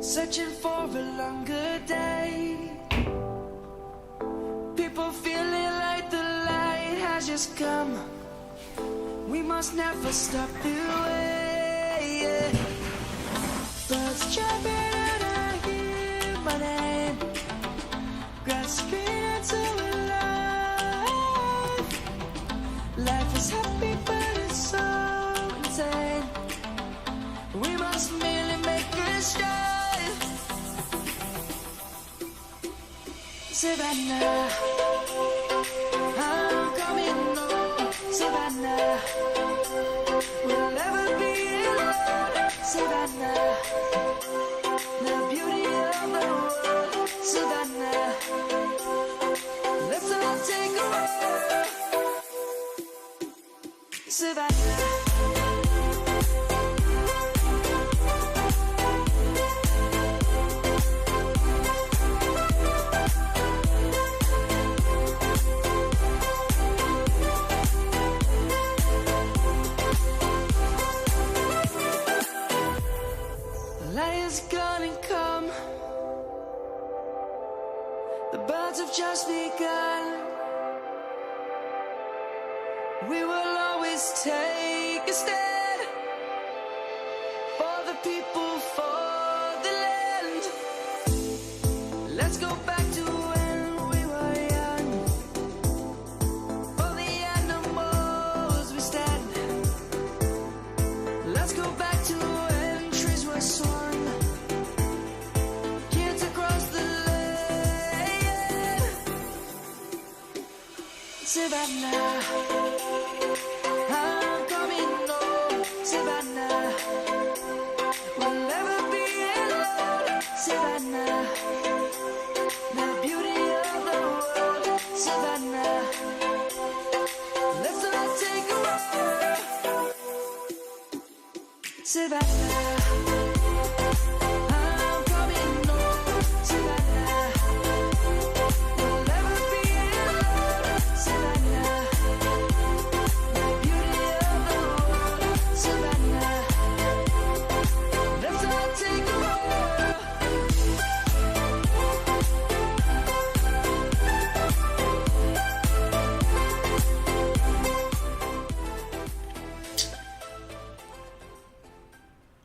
searching for a longer day. People feeling like the light has just come. We must never stop the way. Yeah. Birds chirping and I hear my name, grasping into life. Life is happy but it's so insane. We must merely make a start. Savannah, I'm coming home. Savannah, we'll never be alone. Savannah, the beauty of the world. Savannah, let's all take a walk. Savannah. Is gonna come. The birds have just begun. We will always take a stand for the people, for the land. Let's go back to when we were young. For the animals we stand. Let's go back to when trees were swung. Savannah, I'm coming home. Savannah, we'll never be alone. Savannah, the beauty of the world. Savannah, let's all take a walk. Savannah.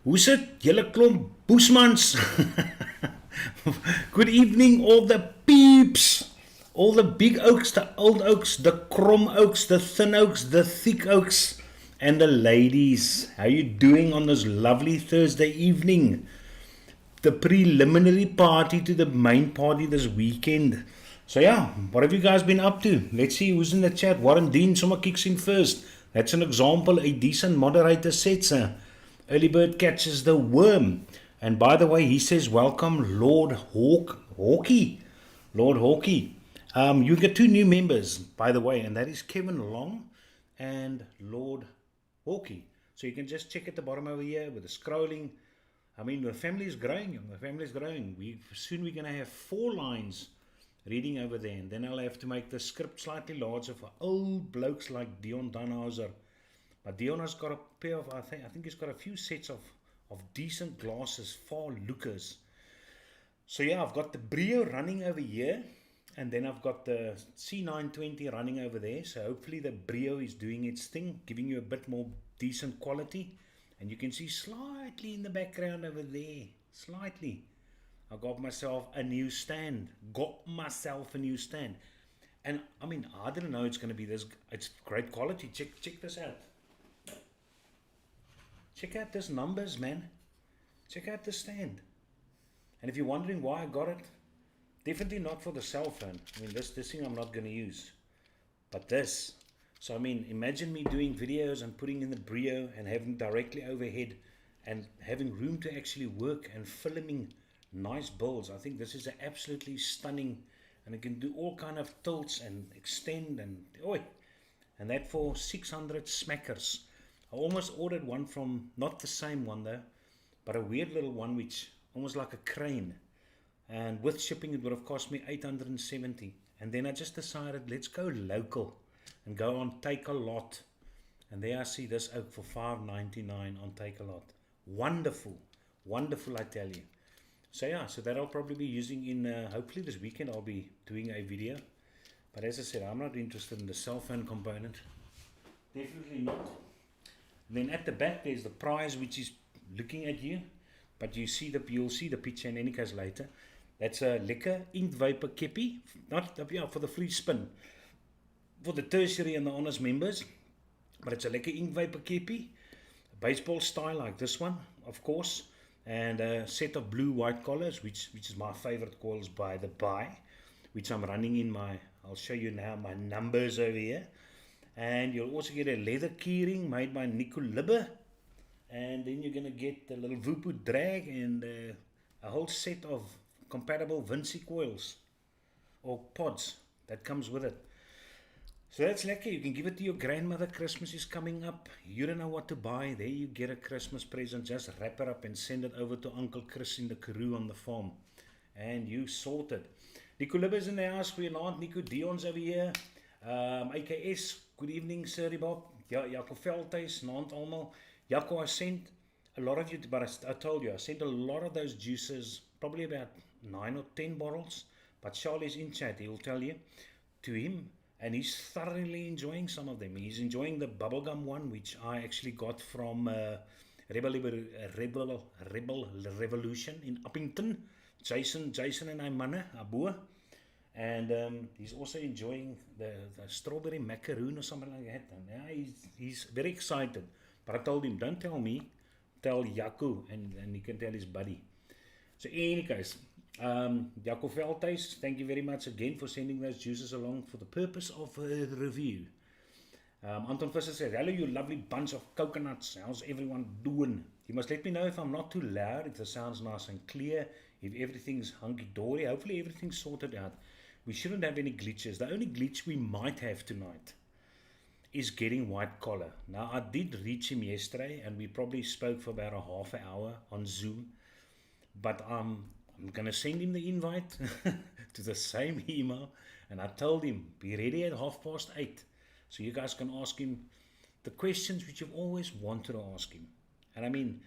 Hoe sit julle klomp boesmans? Good evening all the peeps, all the big oaks, the old oaks, the krom oaks, the thin oaks, the thick oaks, and the ladies. How you doing on this lovely Thursday evening? The preliminary party to the main party this weekend. So yeah, what have you guys been up to? Let's see who's in the chat. Warren Dean, someone kicks in first. That's an example, a decent moderator sets. Early bird catches the worm. And by the way, he says, welcome Lord Hawkey. Lord Hawkey. You get two new members, by the way, and that is Kevin Long and Lord Hawkey. So you can just check at the bottom over here with the scrolling. I mean, the family is growing. The family is growing. Soon we're going to have 4 lines reading over there. And then I'll have to make the script slightly larger for old blokes like Dion Dunhauser. But Dion has got a pair of, I think he's got a few sets of decent glasses, far lookers. So yeah, I've got the Brio running over here, and then I've got the C920 running over there. So hopefully the Brio is doing its thing, giving you a bit more decent quality. And you can see slightly in the background over there, slightly. I got myself a new stand. And I mean, I didn't know it's going to be this. It's great quality. Check this out. Check out this numbers, man. Check out the stand. And if you're wondering why I got it, definitely not for the cell phone. I mean, this thing I'm not going to use. But this. So, I mean, imagine me doing videos and putting in the Brio and having directly overhead and having room to actually work and filming nice builds. I think this is an absolutely stunning, and it can do all kind of tilts and extend and and that for 600 smackers. I almost ordered one from, not the same one though, but a weird little one which almost like a crane, and with shipping it would have cost me 870. And then I just decided, let's go local and go on Take a Lot, and there I see this oak for $5.99 on Take a Lot. Wonderful, I tell you. So yeah, so that I'll probably be using in, hopefully this weekend I'll be doing a video. But as I said, I'm not interested in the cell phone component. Definitely not. Then at the back there's the prize which is looking at you. But you'll see the picture in any case later. That's a lekker ink vapor keppie. Not yeah, for the free spin. For the tertiary and the honors members. But it's a lekker ink vapor keppie. Baseball style like this one, of course. And a set of blue white collars, which is my favorite coils by the by, which I'm running in my, I'll show you now my numbers over here. And you'll also get a leather keyring made by Nico Libbe, and then you're going to get a little Vupu drag and a whole set of compatible Vinci coils or pods that comes with it. So that's lekker. You can give it to your grandmother. Christmas is coming up. You don't know what to buy. There you get a Christmas present. Just wrap it up and send it over to Uncle Chris in the Karoo on the farm. And you sorted. Nico Libbe is in the house. Goeienaand. Nico Dion's over here. AKS, good evening, Sir Bob. Jaco Veldhuis, naand almal. Jaco, I sent a lot of you, but I told you, I sent a lot of those juices, probably about 9 or 10 bottles. But Charlie's in chat, he'll tell you, to him. And he's thoroughly enjoying some of them. He's enjoying the bubblegum one, which I actually got from Rebel Revolution in Uppington. Jason and I manne, Abu. And he's also enjoying the strawberry macaroon or something like that. And yeah, he's very excited. But I told him, don't tell me, tell Jaco, and he can tell his buddy. So in any case, Jaco Veldhuis, thank you very much again for sending those juices along for the purpose of a review. Anton Visser says, hello you lovely bunch of coconuts, how's everyone doing? You must let me know if I'm not too loud, if the sound's nice and clear, if everything's hunky-dory. Hopefully everything's sorted out. We shouldn't have any glitches. The only glitch we might have tonight is getting white collar. Now I did reach him yesterday and we probably spoke for about a half an hour on Zoom, but I'm going to send him the invite to the same email, and I told him, be ready at 8:30, so you guys can ask him the questions which you've always wanted to ask him. And I mean,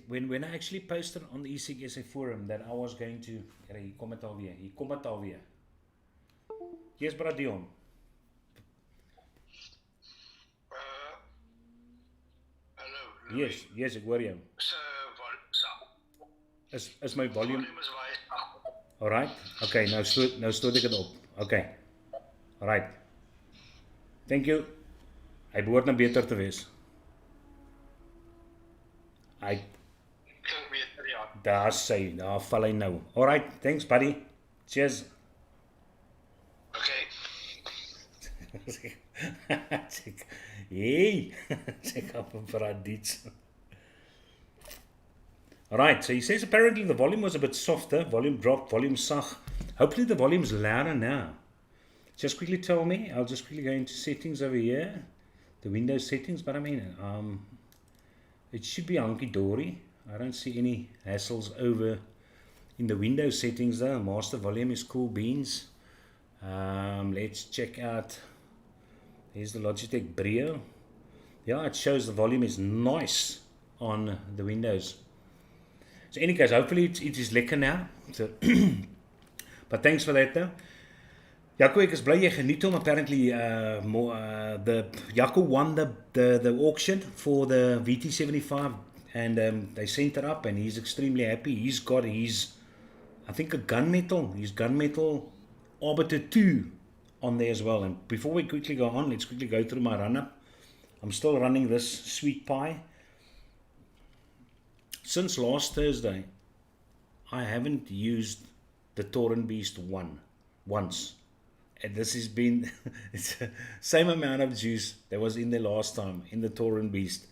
when I actually posted on the ECSA forum that I was going to, hier kom het alweer. Yes, Bradion. Hello. Louis. Yes, ek hoor jou. Is my volume is wide. Alright, okay, nou stoot ek dit op. Okay, alright. Thank you. Hy behoort nou beter te wees. Hy Klink beter, ja. daar val hy nou. Alright, thanks buddy. Cheers. Okay. Check up for our deeds. Alright, so he says apparently the volume was a bit softer, volume dropped, volume sag. Hopefully the volume's louder now. Just quickly tell me, I'll just quickly go into settings over here, the Windows settings, but I mean, it should be hunky-dory. I don't see any hassles over in the Windows settings though. Master volume is cool beans. Let's check out, here's the Logitech Brio. Yeah, it shows the volume is nice on the Windows. So in any case, hopefully it is lekker now. So but thanks for that though. Jaco, ek is bly jy geniet hom. Apparently Jaco won the auction for the VT75 and they sent it up and he's extremely happy. He's got his, I think his gunmetal Arbiter 2 on there as well. And before we quickly go on, let's quickly go through my run-up. I'm still running this sweet pie. Since last Thursday, I haven't used the Torrent Beast once. And this has been it's the same amount of juice that was in there last time in the Torrent Beast.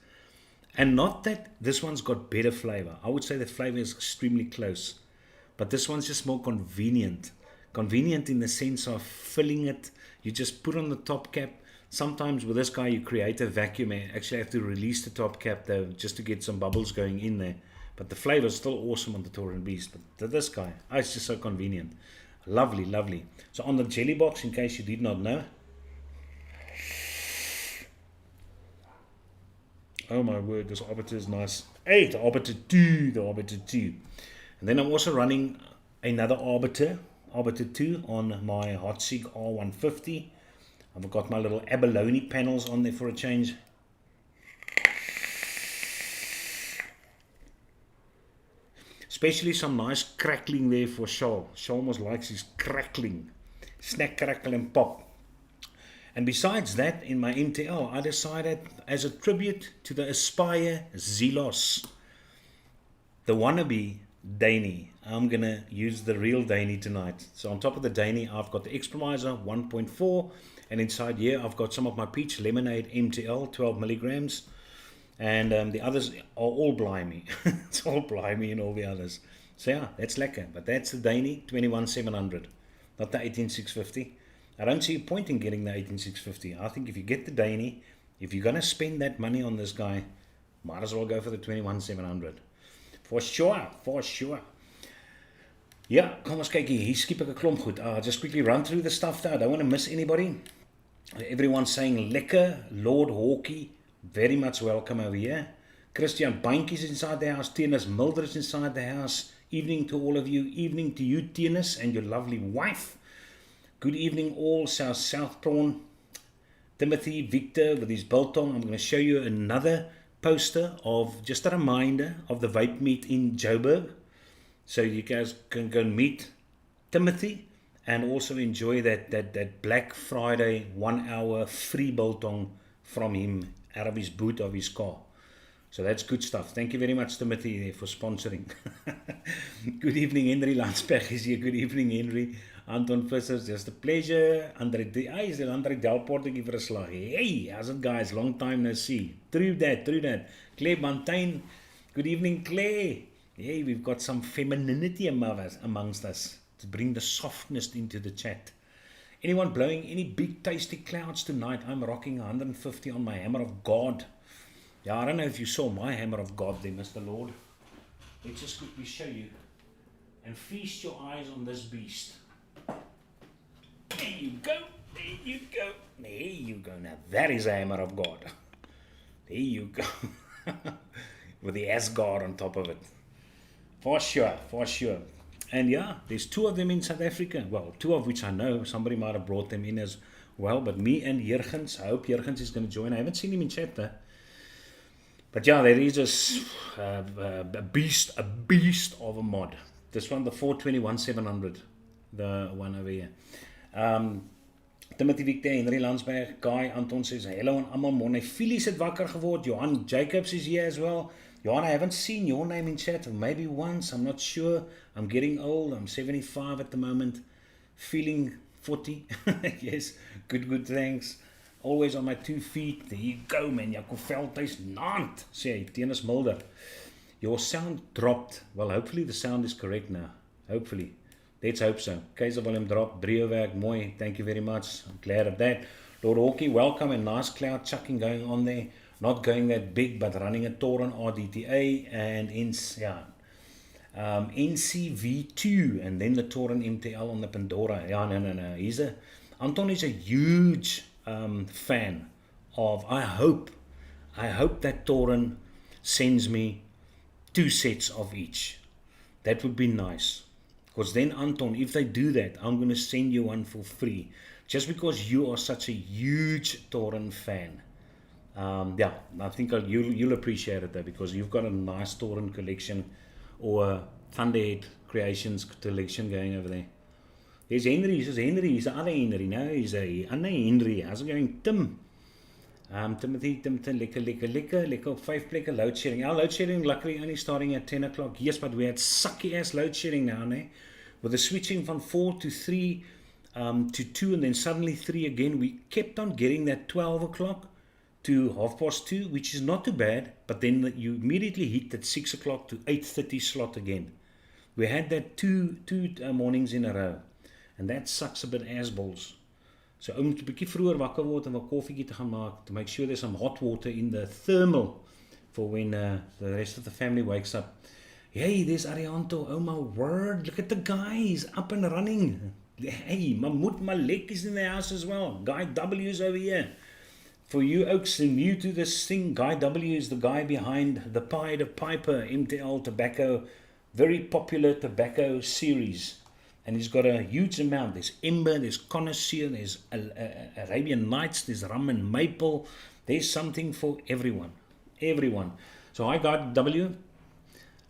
And not that this one's got better flavor. I would say the flavor is extremely close. But this one's just more convenient. Convenient in the sense of filling it. You just put on the top cap. Sometimes with this guy you create a vacuum and actually have to release the top cap though just to get some bubbles going in there. But the flavor is still awesome on the Torrent Beast. But this guy, it's just so convenient. Lovely, lovely. So on the jelly box, in case you did not know. Oh my word, this Arbiter is nice. Hey, the Arbiter 2. And then I'm also running another Arbiter 2 on my Hotsig R150. I've got my little abalone panels on there for a change. Especially some nice crackling there for Shaw. Shaw almost likes his crackling. Snack, crackle and pop. And besides that, in my MTL, I decided as a tribute to the Aspire Zelos, the wannabe Daney, I'm going to use the real Daney tonight. So on top of the Daney, I've got the Exprimizer 1.4. And inside here, I've got some of my Peach Lemonade MTL, 12 milligrams. And the others are all blimey. It's all blimey and all the others. So yeah, that's lekker. But that's the Daney 21700, not the 18650. I don't see a point in getting the 18650. I think if you get the Daney, if you're going to spend that money on this guy, might as well go for the 21700. For sure, for sure. Yeah, kom ons kyk hier. Hier skiep ek 'n klomp goed. Just quickly run through the stuff there. I don't want to miss anybody. Everyone's saying lekker. Lord Hawkey, very much welcome over here. Christian Bankies inside the house. Tennis Mildred's inside the house. Evening to all of you. Evening to you, Tennis, and your lovely wife. Good evening all. South Prawn. Timothy, Victor with his biltong. I'm going to show you another poster of, just a reminder of the vape meet in Joburg. So you guys can go and meet Timothy and also enjoy that Black Friday 1 hour free biltong from him out of his boot of his car. So that's good stuff. Thank you very much, Timothy, for sponsoring. Good evening, Henry Landsberg is here. Good evening, Henry. Anton Vissers, just a pleasure. Andre Delport, give her a slag. Hey, how's it, guys? Long time no see. True that. Clay Montaigne, good evening, Clay. Hey, we've got some femininity amongst us to bring the softness into the chat. Anyone blowing any big tasty clouds tonight? I'm rocking 150 on my Hammer of God. Yeah, I don't know if you saw my Hammer of God there, Mr. Lord. Let's just quickly show you. And feast your eyes on this beast. There you go. Now that is a Hammer of God. There you go. With the Asgard on top of it. For sure. And yeah, there's 2 of them in South Africa. Well, 2 of which I know. Somebody might have brought them in as well. But me and Jurgens, I hope Jurgens is going to join. I haven't seen him in chat though. But yeah, there is a beast of a mod. This one, the 421-700. The one over here. Timothy Victor, Henry Landsberg, Guy, Anton says, hello and almal morning. Phyllis het wakker geword. Johan Jacobs is here as well. Johan, I haven't seen your name in chat. Maybe once, I'm not sure. I'm getting old. I'm 75 at the moment. Feeling 40. Yes, good, thanks. Always on my 2 feet. There you go, man. Jaco Veldhuis, Nant. Say, Tennis Mulder. Your sound dropped. Well, hopefully the sound is correct now. Hopefully. Let's hope so. Kaiser volume drop. Briewerk, mooi. Thank you very much. I'm glad of that. Lord Hawkey, welcome. And nice cloud chucking going on there. Not going that big, but running a Torin RDTA and NCV2, and then the Torin MTL on the Pandora. Yeah, no. Anton is a huge fan of. I hope that Torin sends me 2 sets of each. That would be nice. Because then, Anton, if they do that, I'm going to send you one for free. Just because you are such a huge Torin fan. Yeah, I think you'll appreciate it though, because you've got a nice Torin collection or Thunderhead Creations collection going over there. There's Henry. He's the other Henry. No, he's a other Henry. How's it going, Tim? Timothy, lekker op 5 plekke load shedding. Our load shedding luckily only starting at 10 o'clock. Yes, but we had sucky ass load shedding now, né? With the switching from 4 to 3 to 2 and then suddenly 3 again. We kept on getting that 12 o'clock to 2:30, which is not too bad, but then you immediately hit that 6 o'clock to 8:30 slot again. We had that two mornings in a row, and that sucks a bit ass balls. So moet 'n bietjie vroeër wakker word en 'n koffietjie te gaan maak to make sure there's some hot water in the thermal for when the rest of the family wakes up. Hey, there's Arianto. Oh my word, look at the guys up and running. Hey, Mahmoud Malek is in the house as well. Guy W is over here. For you oaks new to this thing, Guy W is the guy behind the Pied Piper MTL Tobacco very popular tobacco series. And he's got a huge amount. There's Ember, there's Connoisseur, there's Arabian Nights, there's Rum and Maple. There's something for everyone. Everyone. So hi, God W.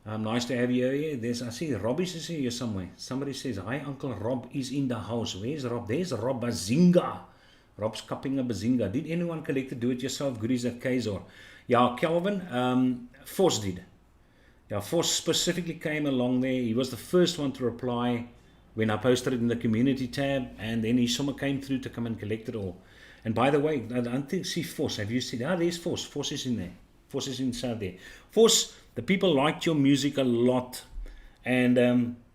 Nice to have you here. I see Robbie's is here somewhere. Somebody says, hi, Uncle Rob is in the house. Where's Rob? There's Rob Bazinga. Rob's cupping a Bazinga. Did anyone collect the do-it-yourself goodies at Kaiser? Yeah, Kelvin, Force did. Yeah, Force specifically came along there. He was the first one to reply when I posted it in the community tab, and then someone came through to come and collect it all. And by the way, I don't think see Force. Have you seen? There's Force. Force is in there. Force is inside there. Force, the people liked your music a lot, and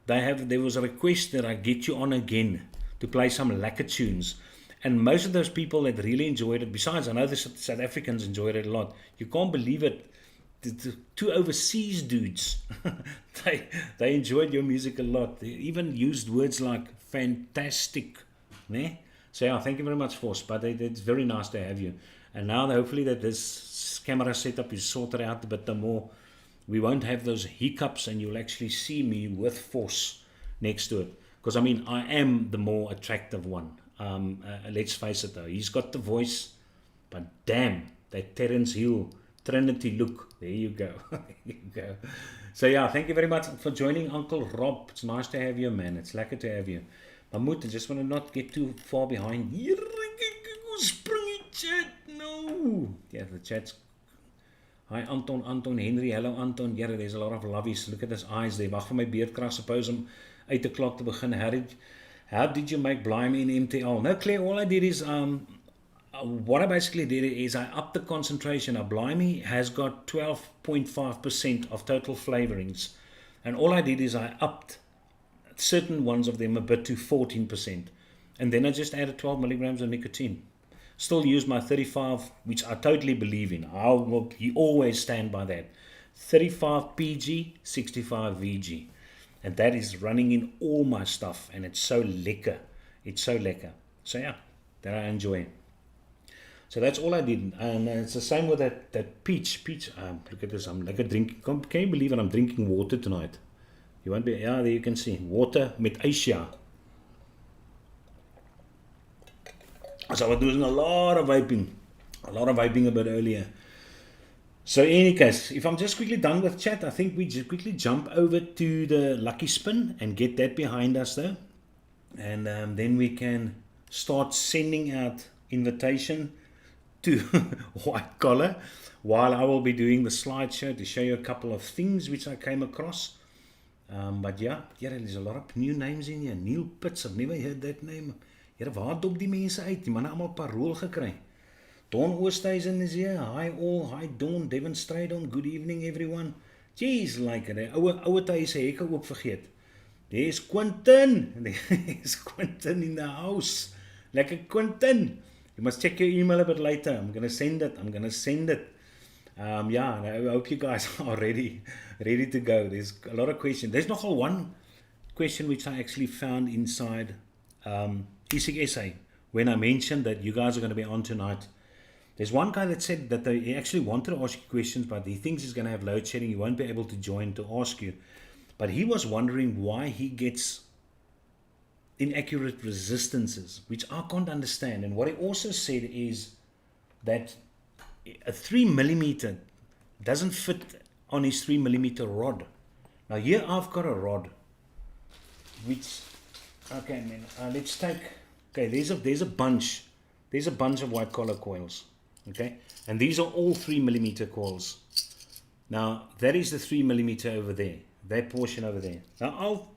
there was a request that I get you on again to play some lacquer tunes. And most of those people that really enjoyed it, besides I know the South Africans enjoyed it a lot. You can't believe it. The two overseas dudes, they enjoyed your music a lot. They even used words like fantastic. Ne? So yeah, thank you very much, Force. But it's very nice to have you. And now hopefully that this camera setup is sorted out a bit more, we won't have those hiccups and you'll actually see me with Force next to it. Because I mean, I am the more attractive one. Let's face it though. He's got the voice, but damn, that Terence Hill Trinity look. There you go. There you go. So yeah, thank you very much for joining, Uncle Rob. It's nice to have you, man. It's lekker to have you. Mahmoud, I just want to not get too far behind. Chat. No. Yeah, the chat's. Hi, Anton, Henry. Hello, Anton. Yeah, there's a lot of lovies. Look at his eyes there. Wag vir my beerdkrag suppose om 8 o'clock to begin. How did you make Blimey in MTL? No, Claire, all I did is what I basically did is I upped the concentration. Now, Blimey has got 12.5% of total flavorings. And all I did is I upped certain ones of them a bit to 14%. And then I just added 12 milligrams of nicotine. Still use my 35, which I totally believe in. I will always stand by that. 35 PG, 65 VG. And that is running in all my stuff. And it's so lekker. It's so lekker. So yeah, that I enjoy. So that's all I did. And it's the same with that peach. Look at this. I'm like drinking. Can you believe it? I'm drinking water tonight. You won't be. Yeah, there you can see. Water with Asia. So I was doing a lot of vaping. A bit earlier. So in any case, if I'm just quickly done with chat, I think we just quickly jump over to the Lucky Spin and get that behind us though. And then we can start sending out invitation to White Collar while I will be doing the slideshow to show you a couple of things which I came across. But yeah, there's a lot of new names in here. Neil Pitts, I've never heard that name. Waar dop die mense uit? Die manne allemaal parool gekry. Don Oosthuizen is here. Hi all. Hi Don. Devon Strydon. Good evening everyone. Jeez, like it. Ouwe Thijs se hekke oop vergeet. There's Quentin. There's Quentin in the house. Lekker Quentin. You must check your email a bit later. I'm going to send it. Yeah, I hope you guys are ready to go. There's a lot of questions. There's nogal one question which I actually found inside Isik SA when I mentioned that you guys are going to be on tonight. There's one guy that said that he actually wanted to ask you questions, but he thinks he's going to have load shedding. He won't be able to join to ask you. But he was wondering why he gets inaccurate resistances, which I can't understand. And what he also said is that a 3mm doesn't fit on his 3mm rod. Now here I've got a rod which, okay man, let's take, okay, there's a bunch of White Collar coils, okay, and these are all 3mm coils. Now that is the 3mm over there, that portion over there. Now I'll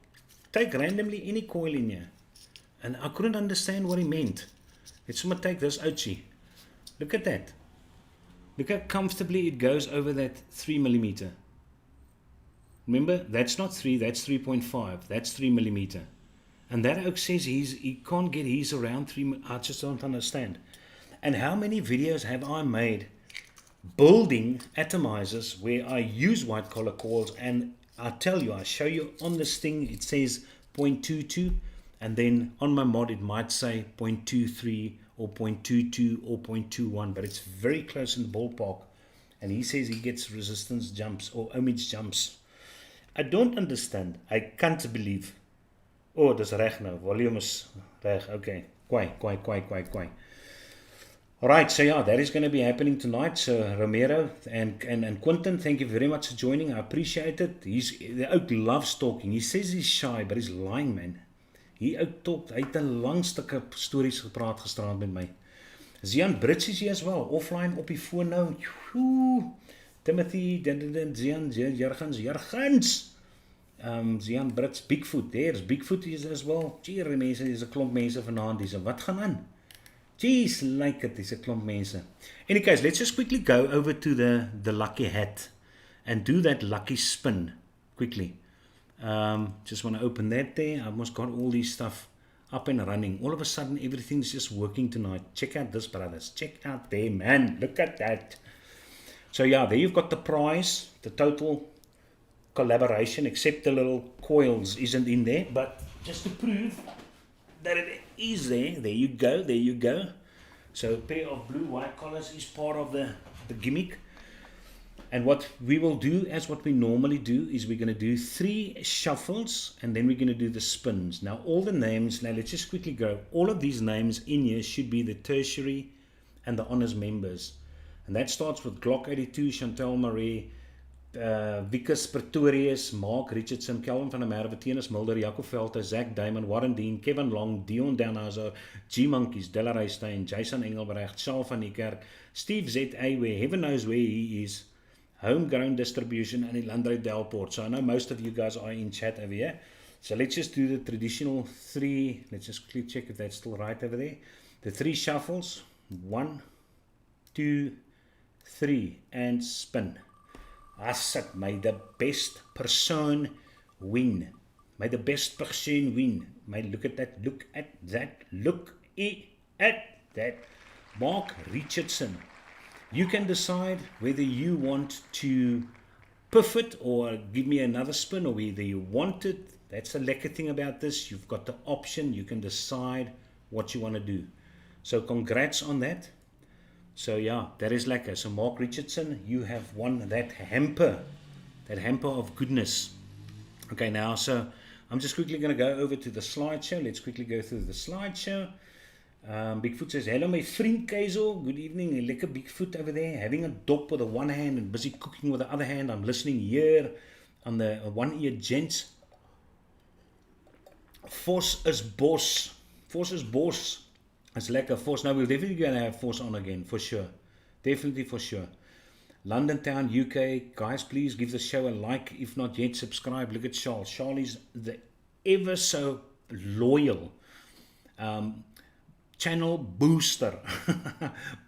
take randomly any coil in here, and I couldn't understand what he meant. Let's take this ouchie. Look at that. Look how comfortably it goes over that 3mm. Remember, that's not 3, that's 3.5, that's 3mm. And that oak says he can't get his around 3. I just don't understand. And how many videos have I made building atomizers where I use White Collar coils, and I tell you, I show you on this thing, it says 0.22, and then on my mod it might say 0.23 or 0.22 or 0.21, but it's very close in the ballpark. And he says he gets resistance jumps or ohmage jumps. I don't understand. I can't believe. Oh, dis reg nou. Volume is reg. Okay. Kwai. Alright, so yeah, that is going to be happening tonight. So Romero and Quentin, thank you very much for joining. I appreciate it. The oak loves talking. He says he's shy, but he's lying, man. Hy uittop, hy het 'n lang stukke stories gepraat gisterand met my. Zian Brits is hier as wel, offline op die foon nou. Timothy, Zian, Jurgens. Zian Brits, Bigfoot, there's Bigfoot is as well. Gee, mense, is 'n klomp mense vanaand hier. Wat gaan aan? Jeez, like it, is 'n klomp mense. Any case, let's just quickly go over to the lucky hat and do that lucky spin quickly. Just want to open that there. I've almost got all these stuff up and running. All of a sudden, everything's just working tonight. Check out this, brothers. Check out there, man. Look at that. So yeah, there you've got the prize, the total collaboration, except the little coils isn't in there. But just to prove that it is there you go. So a pair of blue white collars is part of the gimmick. And what we will do, as what we normally do, is we're going to do 3 shuffles and then we're going to do the spins. Now all the names, now let's just quickly go. All of these names in here should be the tertiary and the honours members. And that starts with Glock 82, Chantal Marie, Vickers Pretorius, Mark Richardson, Kelvin van der Merwe, Tenus Mulder, Jaco Velte, Zach Diamond, Warren Dean, Kevin Long, Dion Danhazer, G-Monkeys, Delaray Stein, Jason Engelbrecht, Charles van Niekerk, Steve Z.A. where heaven knows where he is, Homegrown Distribution, and Landry Delport. So I know most of you guys are in chat over here. So let's just do the traditional 3, let's just quickly check if that's still right over there. The 3 shuffles, 1, 2, 3, and spin. As it, may the best person win. May the best person win. May look at that, look at that, look at that. Mark Richardson. You can decide whether you want to puff it or give me another spin, or whether you want it. That's the lekker thing about this. You've got the option. You can decide what you want to do. So congrats on that. So yeah, that is lekker. So Mark Richardson, you have won that hamper of goodness. Okay, now, so I'm just quickly going to go over to the slideshow. Let's quickly go through the slideshow. Bigfoot says, hello my friend Keizel, good evening. Lekker Bigfoot over there, having a dop with the one hand and busy cooking with the other hand. I'm listening here on the one-ear gents. Force is boss. It's lekker. Force. Now we're definitely going to have Force on again, for sure. Definitely for sure. London Town, UK. Guys, please give the show a like. If not yet, subscribe. Look at Charles. Charlie's the ever so loyal channel booster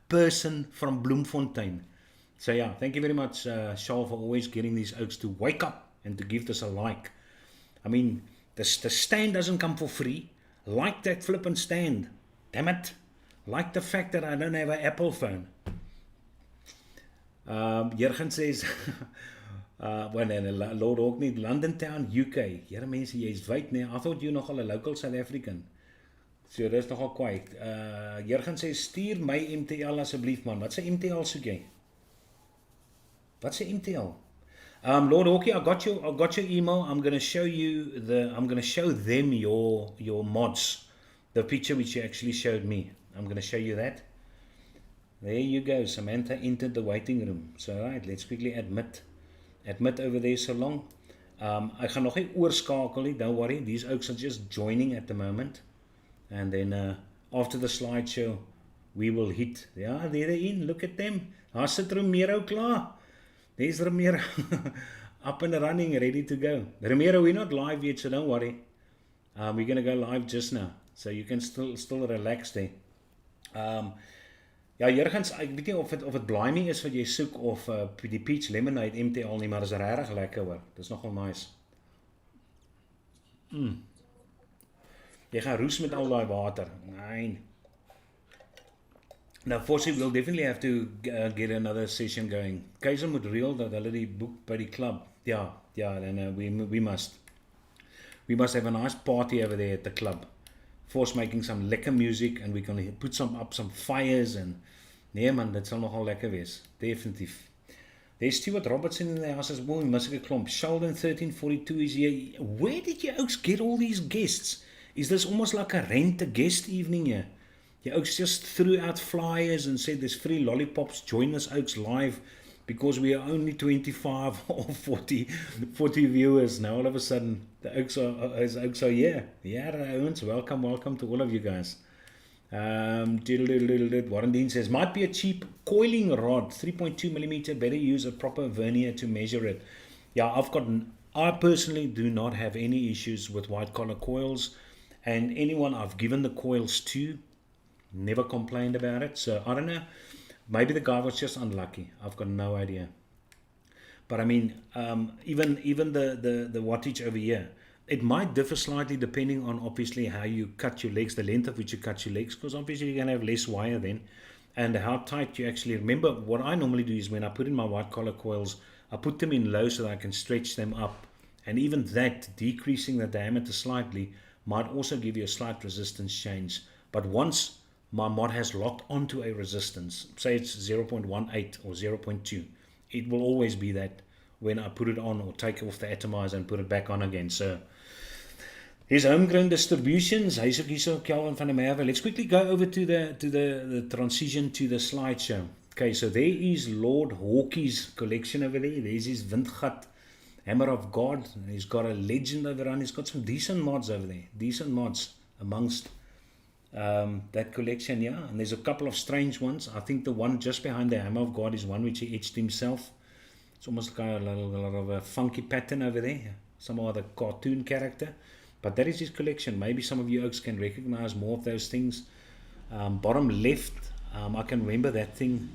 person from Bloemfontein. So yeah, thank you very much, Charles, for always getting these oaks to wake up and to give this a like. I mean, the stand doesn't come for free. Like that flippin' stand. Damn it. Like the fact that I don't have an Apple phone. Jurgen says, Lord Hawk nie, London Town, UK. Here mense, jy's wyd nie. I thought you nogal a local South African. So dis nogal kwyt. Jurgen sê stuur my MTL asseblief man. Wat se MTL soek jy? Wat se MTL? Lord Hawkie, I got your email. I'm going to show them your mods. The picture which you actually showed me. I'm going to show you that. There you go. Samantha entered the waiting room. So right, let's quickly admit over there so long. I gaan nog nie oorskakel nie. Don't worry. These oaks are just joining at the moment. And then after the slideshow, we will hit. Yeah, there they're in. Look at them. Daar sit Romero klaar. There's Romero. Up and running, ready to go. Romero, we're not live yet, so don't worry. We're going to go live just now. So you can still relax there. Ja, Jurgens, ek weet nie of het Blimey is wat jy soek of die Peach Lemonade MTL nie, maar is regtig lekker hoor. Dis nogal nice. Jy gaan roes met al daai water. Nee. Now, Forsie, we'll definitely have to get another session going. Keizer moet real dat hulle die boek by die club. Ja, then we must. We must have a nice party over there at the club. Force making some lekker music and we can put some fires and nee man, dit sal nogal lekker wees. Definitief. There's Stuart Robertson in the house as well. Musica Klomp. Sheldon 1342 is here. Where did you oaks get all these guests? Is this almost like a rent-a-guest evening here? You oaks just threw out flyers and said there's free lollipops. Join us oaks live because we are only 25 or 40 viewers. Now all of a sudden the oaks are here. Yeah, Owens, welcome to all of you guys. Warren Dean says, might be a cheap coiling rod, 3.2 millimeter, better use a proper vernier to measure it. Yeah, I personally do not have any issues with white collar coils, and anyone I've given the coils to never complained about it. So I don't know, maybe the guy was just unlucky. I've got no idea. But I mean, even the wattage over here, it might differ slightly depending on obviously how you cut your legs, the length of which you cut your legs, because obviously you're going to have less wire then, and how tight you actually. Remember, what I normally do is when I put in my white collar coils, I put them in low so that I can stretch them up, and even that, decreasing the diameter slightly, might also give you a slight resistance change. But once my mod has locked onto a resistance, say it's 0.18 or 0.2, it will always be that when I put it on or take off the atomizer and put it back on again. So here's Homegrown Distributions. Hy's ook hierso, Kelvin van der Merwe. Let's quickly go over to the transition to the slideshow. Okay, so there is Lord Hawkey's collection over there. There's his Windgat Hammer of God. He's got a Legend over on. He's got some decent mods over there. Decent mods amongst that collection, yeah. And there's a couple of strange ones. I think the one just behind the Hammer of God is one which he etched himself. It's almost like a lot of a funky pattern over there, some other cartoon character. But that is his collection. Maybe some of you oaks can recognize more of those things. Bottom left, I can remember that thing,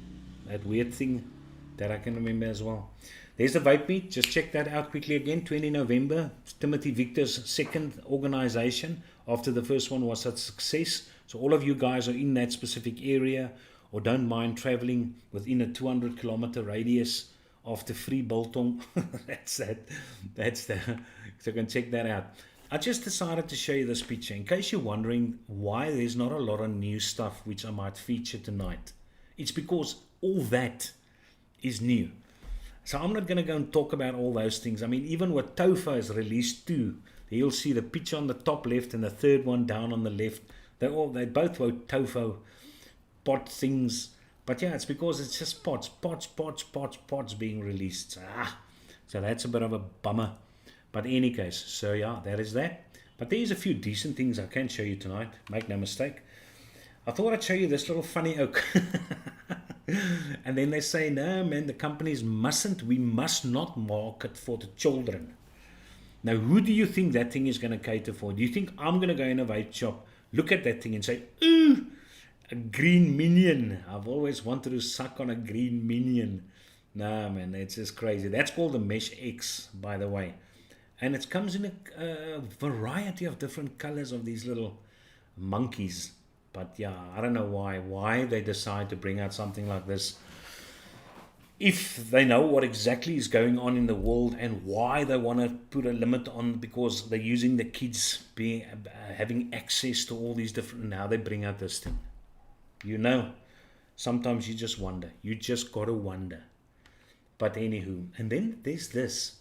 that weird thing that I can remember as well. There's the Vape Meet. Just check that out quickly again. 20 November, Timothy Victor's second organization after the first one was a success. So all of you guys are in that specific area or don't mind traveling within a 200-kilometer radius of the free biltong. That's the, so you can check that out. I just decided to show you this picture in case you're wondering why there's not a lot of new stuff which I might feature tonight. It's because all that is new. So I'm not going to go and talk about all those things. I mean, even what Tofa has released too, you'll see the picture on the top left and the third one down on the left. They both wrote Tofa pot things. But yeah, it's because it's just pots being released. So that's a bit of a bummer. But in any case, so yeah, that is that. But there's a few decent things I can show you tonight. Make no mistake. I thought I'd show you this little funny oak. And then they say, no man, the companies we must not market for the children. Now, who do you think that thing is going to cater for? Do you think I'm going to go in a vape shop, look at that thing and say, ooh, a green minion. I've always wanted to suck on a green minion. No, man, it's just crazy. That's called the Mesh X, by the way. And it comes in a variety of different colors of these little monkeys. But yeah, I don't know why they decide to bring out something like this. If they know what exactly is going on in the world and why they want to put a limit on, because they're using the kids having access to all these different, now they bring out this thing. You know, sometimes you just wonder. You just got to wonder. But anywho, and then there's this.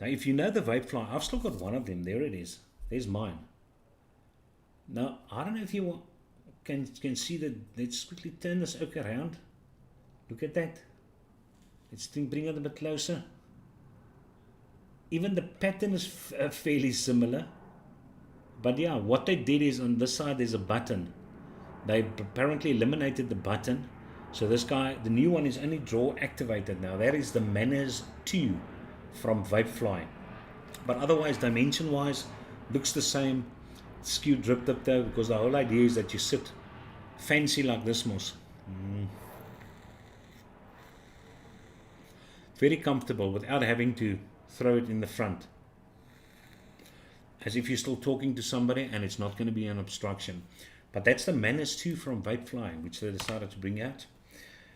Now, if you know the vape fly, I've still got one of them. There it is. There's mine. Now, I don't know if you can see that. Let's quickly turn this oak around. Look at that. Let's bring it a bit closer. Even the pattern is fairly similar. But yeah, what they did is on this side there's a button. They apparently eliminated the button. So this guy, the new one is only draw activated now. That is the Manners 2 from Vapefly. But otherwise, dimension wise, looks the same. Skewed dripped up though, because the whole idea is that you sit fancy like this, Moss. Very comfortable without having to throw it in the front. As if you're still talking to somebody and it's not going to be an obstruction. But that's the Manners 2 from Vapefly, which they decided to bring out.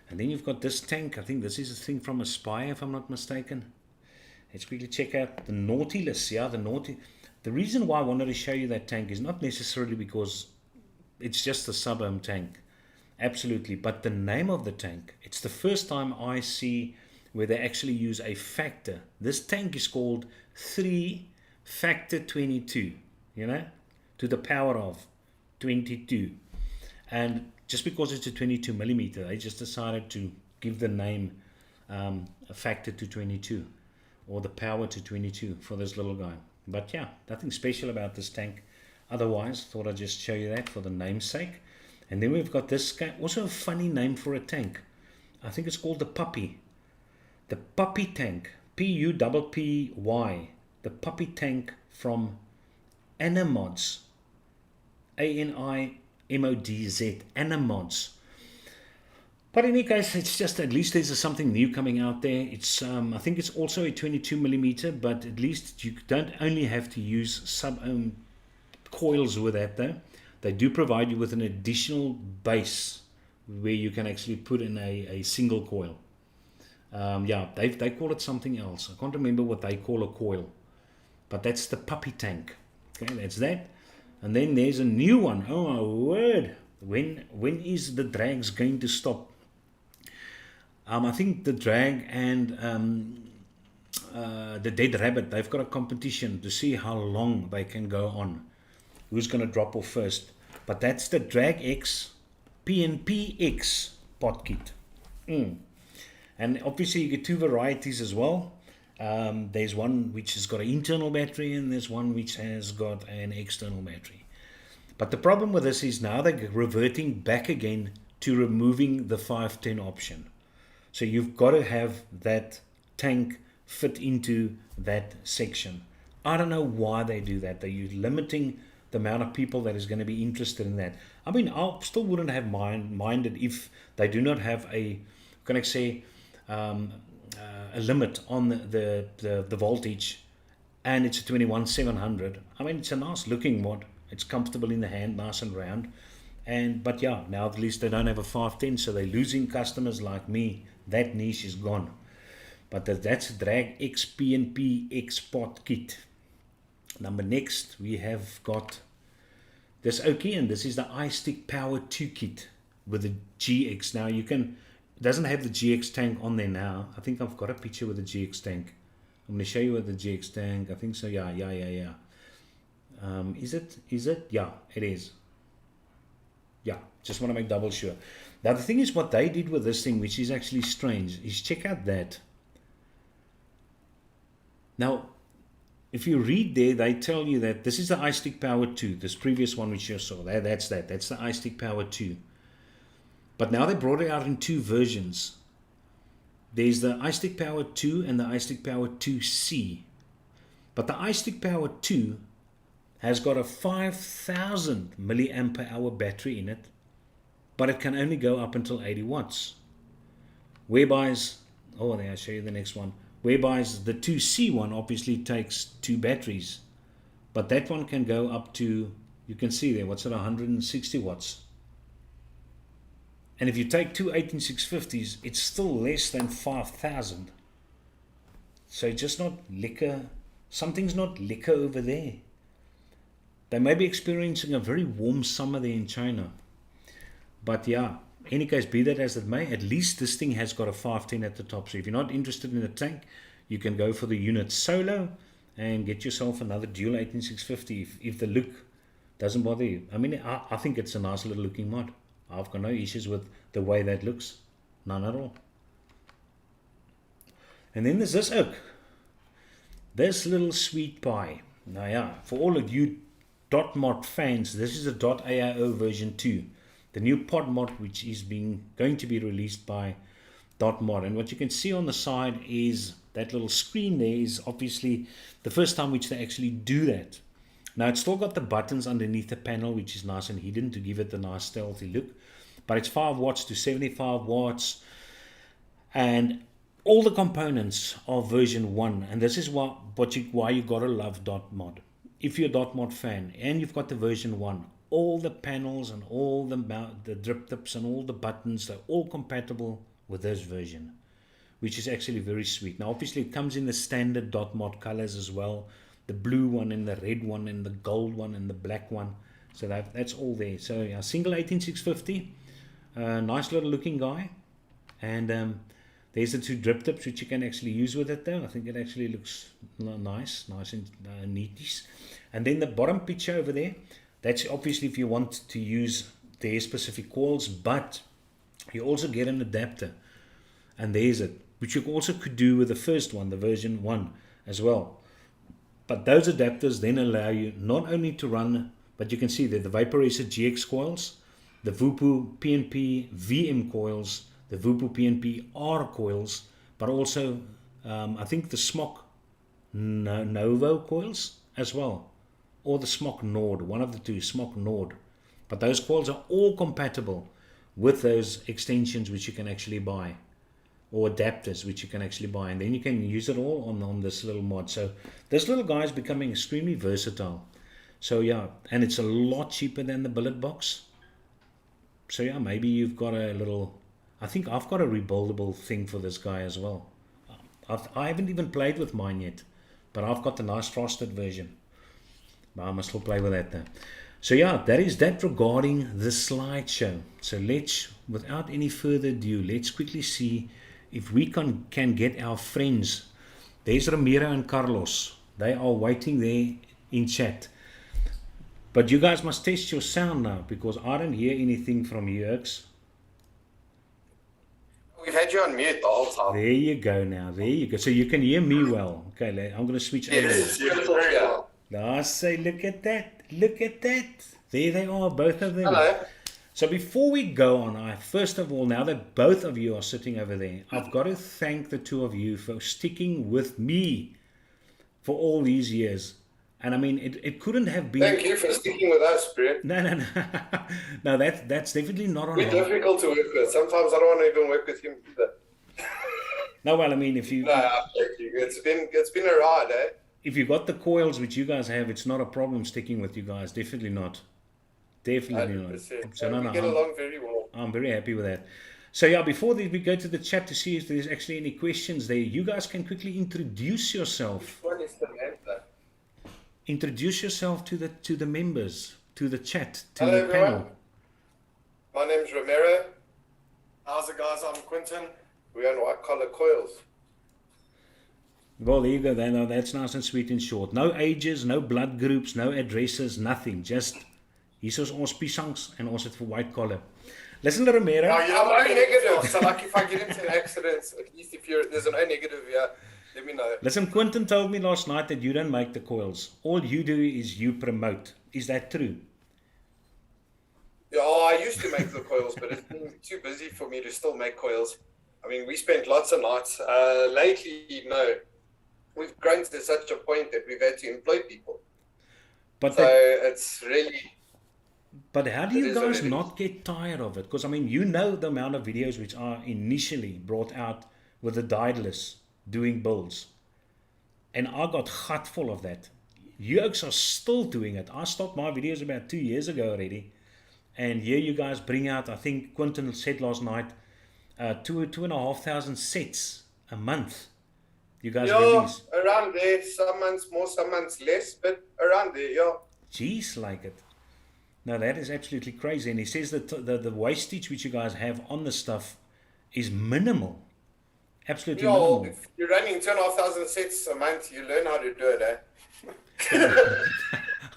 And then you've got this tank. I think this is a thing from Aspire, if I'm not mistaken. Let's quickly check out the Nautilus. Yeah, the Nautilus. The reason why I wanted to show you that tank is not necessarily because it's just a sub-ohm tank. Absolutely. But the name of the tank, it's the first time I see where they actually use a factor. This tank is called 3 factor 22, you know, to the power of 22. And just because it's a 22 millimeter, they just decided to give the name a factor to 22, or the power to 22 for this little guy. But yeah, nothing special about this tank. Otherwise, thought I'd just show you that for the namesake. And then we've got this guy, also a funny name for a tank. I think it's called the Puppy. The Puppy tank, Puppy, the Puppy tank from Animods, Animodz, Animods. But in any case, it's just at least there's something new coming out there. It's I think it's also a 22 millimeter, but at least you don't only have to use sub-ohm coils with that though. They do provide you with an additional base where you can actually put in a single coil. Yeah, they call it something else. I can't remember what they call a coil, but that's the Puppy tank. Okay, that's that. And then there's a new one. Oh my word! When is the drags going to stop? I think the drag and the Dead Rabbit, they've got a competition to see how long they can go on. Who's going to drop off first? But that's the Drag X PNPX pot kit. And obviously you get two varieties as well. There's one which has got an internal battery, and there's one which has got an external battery. But the problem with this is now they're reverting back again to removing the 510 option. So you've got to have that tank fit into that section. I don't know why they do that. They're limiting the amount of people that is going to be interested in that. I mean, I still wouldn't have minded if they do not have a, can I say, a limit on the voltage, and it's a 21700. I mean, it's a nice looking mod. It's comfortable in the hand, nice and round. But yeah, now at least they don't have a 510, so they're losing customers like me. That niche is gone. But that's Drag X PNP X pot kit. Number next, we have got this Oki, and this is the iStick Power 2 kit with the GX. Now you can, it doesn't have the GX tank on there now. I think I've got a picture with the GX tank. I'm going to show you with the GX tank. I think so. Yeah. Is it? Yeah, it is. Yeah, just want to make double sure. Now the thing is, what they did with this thing, which is actually strange, is check out that. Now, if you read there, they tell you that this is the iStick Power 2. This previous one which you saw, that's the iStick Power 2. But now they brought it out in two versions. There's the iStick Power 2 and the iStick Power 2C. But the iStick Power 2 has got a 5000 milliampere hour battery in it, but it can only go up until 80 watts. Whereby, there, I'll show you the next one. Whereby the 2C one obviously takes two batteries, but that one can go up to, you can see there, what's it, 160 watts. And if you take two 18650s, it's still less than 5000. So just not liquor, something's not liquor over there. They may be experiencing a very warm summer there in China. But yeah, in any case, be that as it may, at least this thing has got a 510 at the top. So if you're not interested in the tank, you can go for the unit solo and get yourself another dual 18650 if the look doesn't bother you. I mean, I think it's a nice little looking mod. I've got no issues with the way that looks. None at all. And then there's this oak. This little sweet pie. Now yeah, for all of you .mod fans, this is a .AIO version 2. The new pod mod which is going to be released by .mod. And what you can see on the side is that little screen there is obviously the first time which they actually do that. Now it's still got the buttons underneath the panel, which is nice and hidden to give it the nice stealthy look. But it's 5 watts to 75 watts. And all the components are version 1. And this is why you gotta love .mod. If you're a .mod fan and you've got the version 1, all the panels and all the drip tips and all the buttons, they're all compatible with this version, which is actually very sweet. Now obviously it comes in the standard .mod colors as well, the blue one and the red one and the gold one and the black one. So that's all there. So yeah, single 18650, nice little looking guy. And There's the 2 drip tips which you can actually use with it though. I think it actually looks nice and neatish. And then the bottom picture over there, that's obviously if you want to use their specific coils, but you also get an adapter. And there's it, which you also could do with the first one, the version 1 as well. But those adapters then allow you not only to run, but you can see that the Vaporizer GX coils, the Vupu PNP VM coils, the Vupu PNP R coils, but also I think the Smok Novo coils as well, or the Smok Nord, one of the two, Smok Nord. But those coils are all compatible with those extensions which you can actually buy, or adapters which you can actually buy, and then you can use it all on this little mod. So this little guy is becoming extremely versatile. So yeah, and it's a lot cheaper than the billet box. So yeah, maybe you've got a little, I think I've got a rebuildable thing for this guy as well. I haven't even played with mine yet, but I've got the nice frosted version. But I must still play with that though. So yeah, that is that regarding the slideshow. So let's, without any further ado, let's quickly see if we can get our friends. There's Ramiro and Carlos. They are waiting there in chat. But you guys must test your sound now, because I don't hear anything from you, Erks. We've had you on mute the whole time. There you go now. There you go. So you can hear me well. Okay, I'm going to switch over. Yes, very well. I say, look at that. Look at that. There they are, both of them. Hello. So before we go on, first of all, now that both of you are sitting over there, I've got to thank the two of you for sticking with me for all these years. And I mean, it couldn't have been... Thank you for sticking with us, Brett. No. No, that's definitely not on... We're difficult to work with. Sometimes I don't want to even work with him either. No, well, I mean, if you... No, thank you. It's been a ride, eh? If you got the coils which you guys have, it's not a problem sticking with you guys. Definitely not. Definitely 100%. not. So we get along very well. I'm very happy with that. So yeah, before we go to the chat to see if there's actually any questions there, you guys can quickly introduce yourself. Which one is the answer? Introduce yourself to the members, to the chat, to Hello, the everyone. panel. My name's Romero. How's it, guys? I'm Quentin. We're on White Collar Coils. Well, there you go. That's nice and sweet and short. No ages, no blood groups, no addresses, nothing. Just, hier is ons piesangs en ons het vir white collar. Listen to Romero. I'm O negative, so like if I get into accidents, at least if there's an O negative here, let me know. Listen, Quentin told me last night that you don't make the coils. All you do is you promote. Is that true? Yeah, I used to make the coils, but it's been too busy for me to still make coils. I mean, we spent lots of nights. Lately, no. We've grown to such a point that we've had to employ people. But so it's really... But how do you guys not get tired of it? Because, I mean, you know the amount of videos which are initially brought out with the dideless doing builds. And I got gut full of that. You are still doing it. I stopped my videos about 2 years ago already. And here you guys bring out, I think Quentin said last night, 2,500 sets a month. You guys release. Around there. Some months more, some months less, but around there, yeah. Jeez, like it. No, that is absolutely crazy. And he says that the wastage which you guys have on the stuff is minimal. Absolutely minimal. If you're running 2,500 sets a month, you learn how to do it, eh?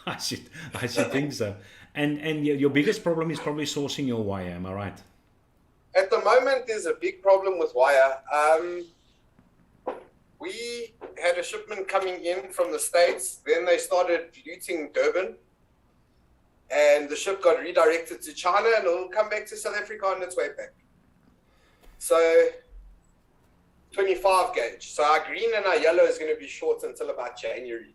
I should think so. And your biggest problem is probably sourcing your wire, am I right? At the moment, there's a big problem with wire. We had a shipment coming in from the States. Then they started looting Durban. And the ship got redirected to China and it'll come back to South Africa on its way back. So, 25 gauge. So our green and our yellow is going to be short until about January.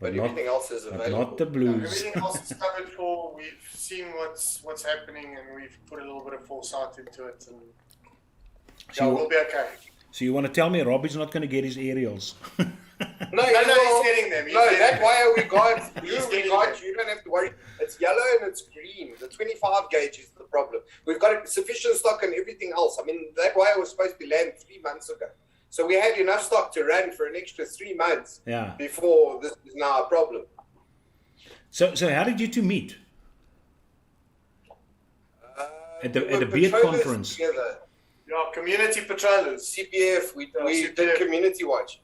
But everything else is available. Not the blues. Everything else is covered for. We've seen what's happening and we've put a little bit of foresight into it. And we'll be okay. So you want to tell me Robbie's not going to get his aerials? No, he's getting them. That wire we got, you don't have to worry. It's yellow and it's green. The 25 gauge is the problem. We've got sufficient stock and everything else. I mean, that wire was supposed to land 3 months ago. So we had enough stock to run for an extra 3 months before this is now a problem. So how did you two meet? At the beard conference? Together. Yeah, community patrollers. CPF, we CPF. did community watch.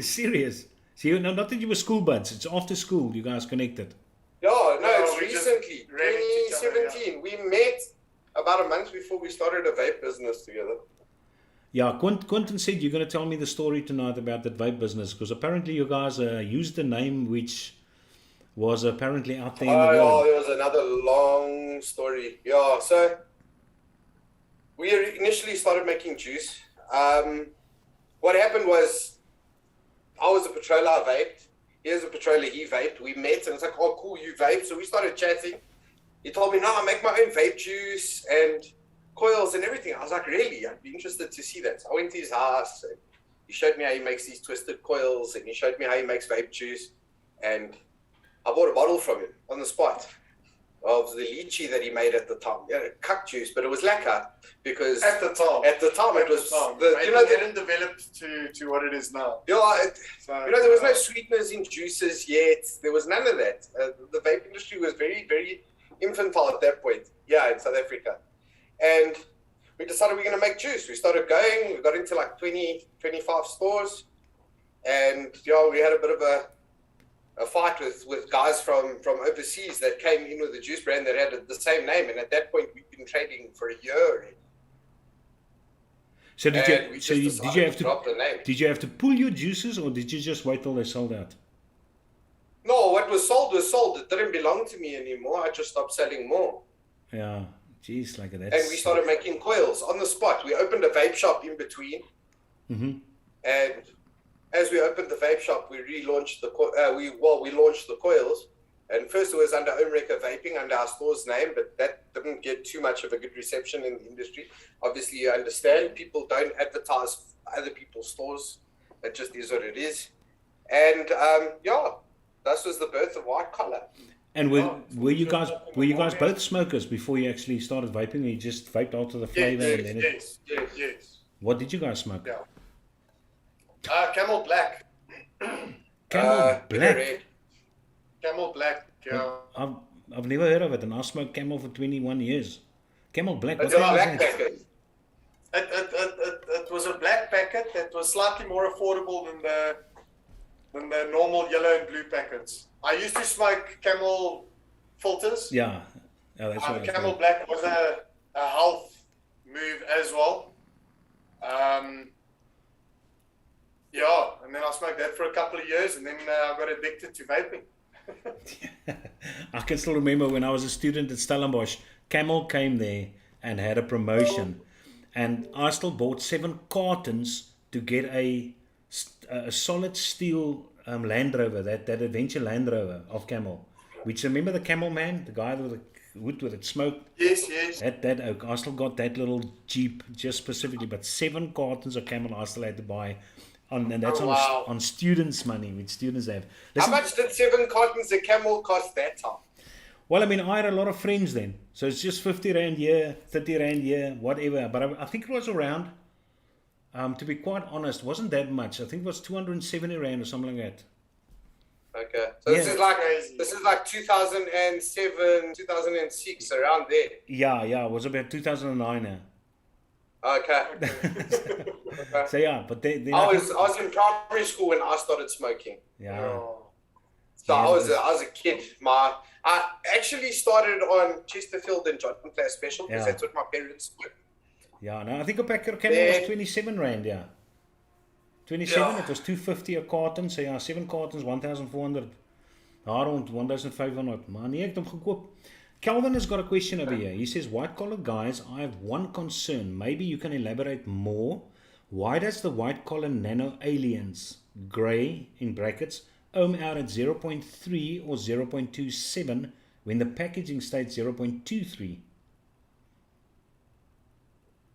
Serious? See, no, not that you were school buds. It's after school you guys connected. Yeah, no, Yeah, it's we just recently, ran into each other, 2017. We met about a month before we started a vape business together. Yeah, Quentin said you're going to tell me the story tonight about that vape business because apparently you guys used a name which was apparently out there in the Oh, world. there was another long story. Yeah, so we initially started making juice. What happened was I was a patroller, I vaped. He was a patroller, he vaped. We met and it's like, oh, cool, you vape. So we started chatting. He told me, no, I make my own vape juice and coils and everything. I was like, really? I'd be interested to see that. So I went to his house and he showed me how he makes these twisted coils and he showed me how he makes vape juice. And I bought a bottle from him on the spot of the lychee that he made at the time. Yeah, cut juice, but it was lacquer because At the time. it was It hadn't developed to what it is now. yeah, So, there was no sweeteners in juices yet. There was none of that. The vape industry was very, very infantile at that point. Yeah, in South Africa. And we decided we're going to make juice. We started going. We got into like 20, 25 stores. And, we had a bit of a fight with guys from overseas that came in with a juice brand that had the same name. And at that point, we'd been trading for a year already. So did And we you? just So you, decided did you have to drop to? the name. Did you have to pull your juices, or did you just wait till they sold out? No, what was sold. It didn't belong to me anymore. I just stopped selling more. Yeah, geez, like that. And we started making coils on the spot. We opened a vape shop in between. Mm-hmm. And as we opened the vape shop, we relaunched we launched the coils. And first it was under Home Wrecker Vaping, under our store's name, but that didn't get too much of a good reception in the industry. Obviously, you understand, people don't advertise other people's stores. It just is what it is. And that was the birth of White Collar. And were you guys both smokers before you actually started vaping, or you just vaped out of the flavor? Yes. What did you guys smoke? Yeah. Camel Black. Camel Black. Red. Camel Black, yeah. I've never heard of it, and I smoked Camel for 21 years. Camel Black. It's What a the hell black is that? packet. It was a black packet that was slightly more affordable than the normal yellow and blue packets. I used to smoke Camel filters. Yeah. Oh, that's what I Camel thought. Black was a health move as well. And then I smoked that for a couple of years, and then I got addicted to vaping. I can still remember when I was a student at Stellenbosch, Camel came there and had a promotion, and I still bought 7 cartons to get a solid steel Land Rover, that adventure Land Rover of Camel. Which, remember the Camel man, the guy with the wood with it smoke? Yes. That oak. I still got that little Jeep just specifically, but 7 cartons of Camel I still had to buy. And that's on students' money, which students have. How Listen, much did 7 cartons of Camel cost that time? well, I mean, I had a lot of friends then. So it's just 50 Rand here, 30 Rand here, whatever. But I think it was around, to be quite honest, wasn't that much. I think it was 270 Rand or something like that. Okay. So this Yeah. is like 2007, 2006, around there. Yeah, it was about 2009 now. Okay. So yeah, but they I was in primary school when I started smoking. yeah. So Yeah, I was a kid. I actually started on Chesterfield and John Player Special because Yeah. that's what my parents smoked. Yeah, no, I think a pack of Camel was 27 Rand, yeah. 27, Yeah. it was 250 a carton, so ja, 7 cartons, 1,400. Daar rond 1,500. Maar nee, ek het hom gekoop. Calvin has got a question over here. He says, white collar guys, I have one concern. Maybe you can elaborate more. Why does the white collar nano aliens, grey in brackets, ohm out at 0.3 or 0.27 when the packaging states 0.23?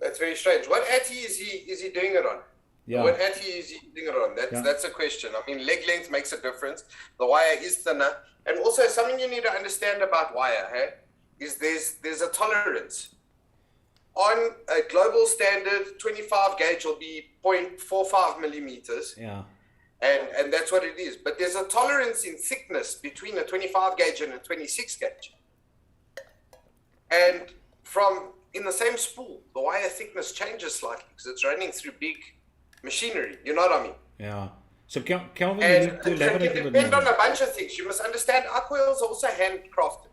That's very strange. What ATI is he doing it on? Yeah. What ATI is he doing it on? That's a question. I mean, leg length makes a difference. The wire is thinner. And also something you need to understand about wire, is there's a tolerance. On a global standard, 25 gauge will be 0.45 millimeters. Yeah. And that's what it is. But there's a tolerance in thickness between a 25 gauge and a 26 gauge. And from in the same spool, the wire thickness changes slightly because it's running through big machinery. You know what I mean? Yeah. So Calvin, you And need to it elaborate can a bit depend on more. a bunch of things. You must understand our coils are also handcrafted.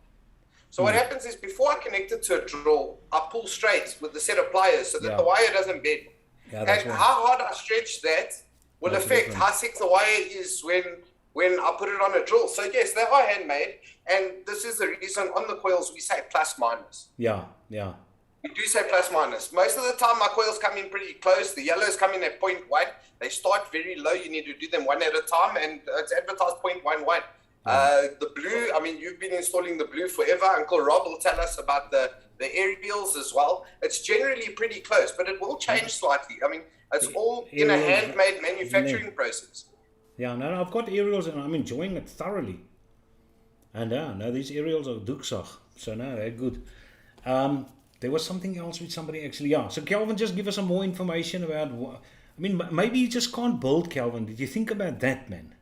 So what happens is before I connect it to a drill, I pull straight with the set of pliers so that Yeah. the wire doesn't bend. Yeah, that's And right. how hard I stretch that will Makes a affect difference. how thick the wire is when I put it on a drill. So yes, they are handmade, and this is the reason on the coils we say plus minus. Yeah, yeah. We do say plus minus. Most of the time, my coils come in pretty close. The yellows come in at 0.1. They start very low. You need to do them one at a time, and it's advertised 0.11. The blue, I mean, you've been installing the blue forever. Uncle Rob will tell us about the aerials as well. It's generally pretty close, but it will change slightly. I mean, it's all in a aerials, handmade manufacturing process. Yeah, no, I've got aerials and I'm enjoying it thoroughly. And no, these aerials are duksag. So no, they're good. There was something else with somebody actually. Yeah, so Calvin, just give us some more information about what, I mean, maybe you just can't build, Calvin. Did you think about that, man?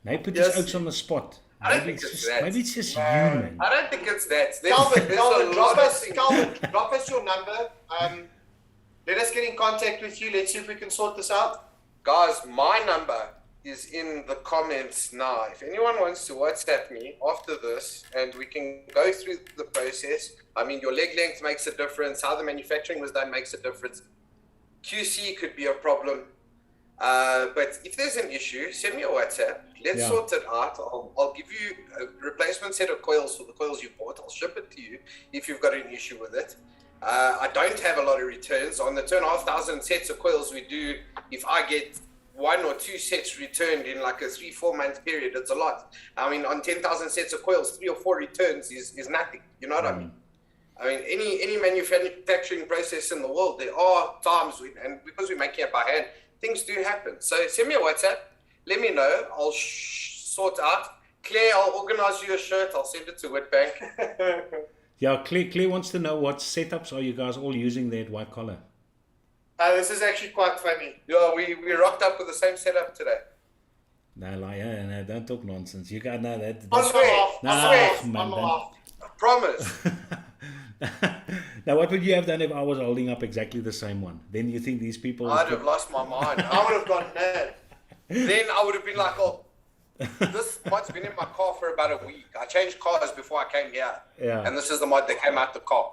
Now put Yes. these oaks on the spot. I don't Maybe think it's it's just, that. maybe it's just you, man. I don't think it's that. Calvin, There's Calvin, a drop lot of us, things. Calvin, drop us your number. Let us get in contact with you. Let's see if we can sort this out. Guys, my number is in the comments now. If anyone wants to WhatsApp me after this and we can go through the process, I mean, your leg length makes a difference. How the manufacturing was done makes a difference. QC could be a problem. But if there's an issue, send me a WhatsApp. Let's Yeah. sort it out. I'll give you a replacement set of coils for the coils you bought. I'll ship it to you if you've got an issue with it. I don't have a lot of returns. On the 2,500 sets of coils we do, if I get 1 or 2 sets returned in like a 3-4 month period, it's a lot. I mean, on 10,000 sets of coils, 3 or 4 returns is nothing. You know what I mean? I mean, any manufacturing process in the world, there are times, and because we're making it by hand, things do happen. So send me a WhatsApp. Let me know. I'll sort out. Claire, I'll organize you a shirt. I'll send it to Whitbank. Yeah, Clay wants to know what setups are you guys all using there at White Collar? This is actually quite funny. Yeah, we rocked up with the same setup today. No, no, don't talk nonsense. You got no that. On That's, the half, Nah, on the half, man, on the then- half. I promise. Now, what would you have done if I was holding up exactly the same one? Then you think these people? I'd have lost my mind. I would have gone mad. Then I would have been like, oh, this mod's been in my car for about a week. I changed cars before I came here. Yeah. And this is the mod that came out the car.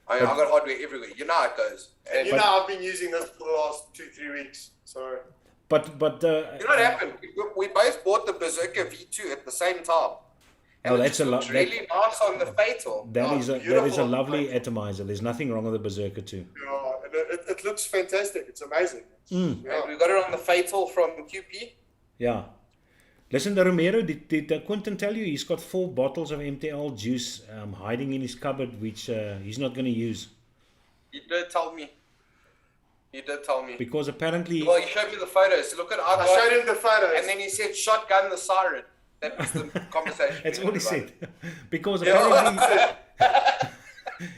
I mean, I got hardware everywhere. You know how it goes. And You know, I've been using this for the last 2-3 weeks. So But you know what happened? We both bought the Berserker V2 at the same time. And Oh, it that's just a looks lot. really nice on the Fatal. that is a beautiful. lovely atomizer. There's nothing wrong with the Berserker too. yeah, and it looks fantastic. It's amazing. Yeah. And we got it on the Fatal from QP. Yeah. Listen, the Romero, did Quentin tell you he's got 4 bottles of MTL juice hiding in his cupboard, which he's not going to use He did tell me. because apparently. Well, he showed me the photos. Look at I showed him the photos. And then he said, shotgun the siren. That was the conversation. That's we all he had about said. Because Yeah. apparently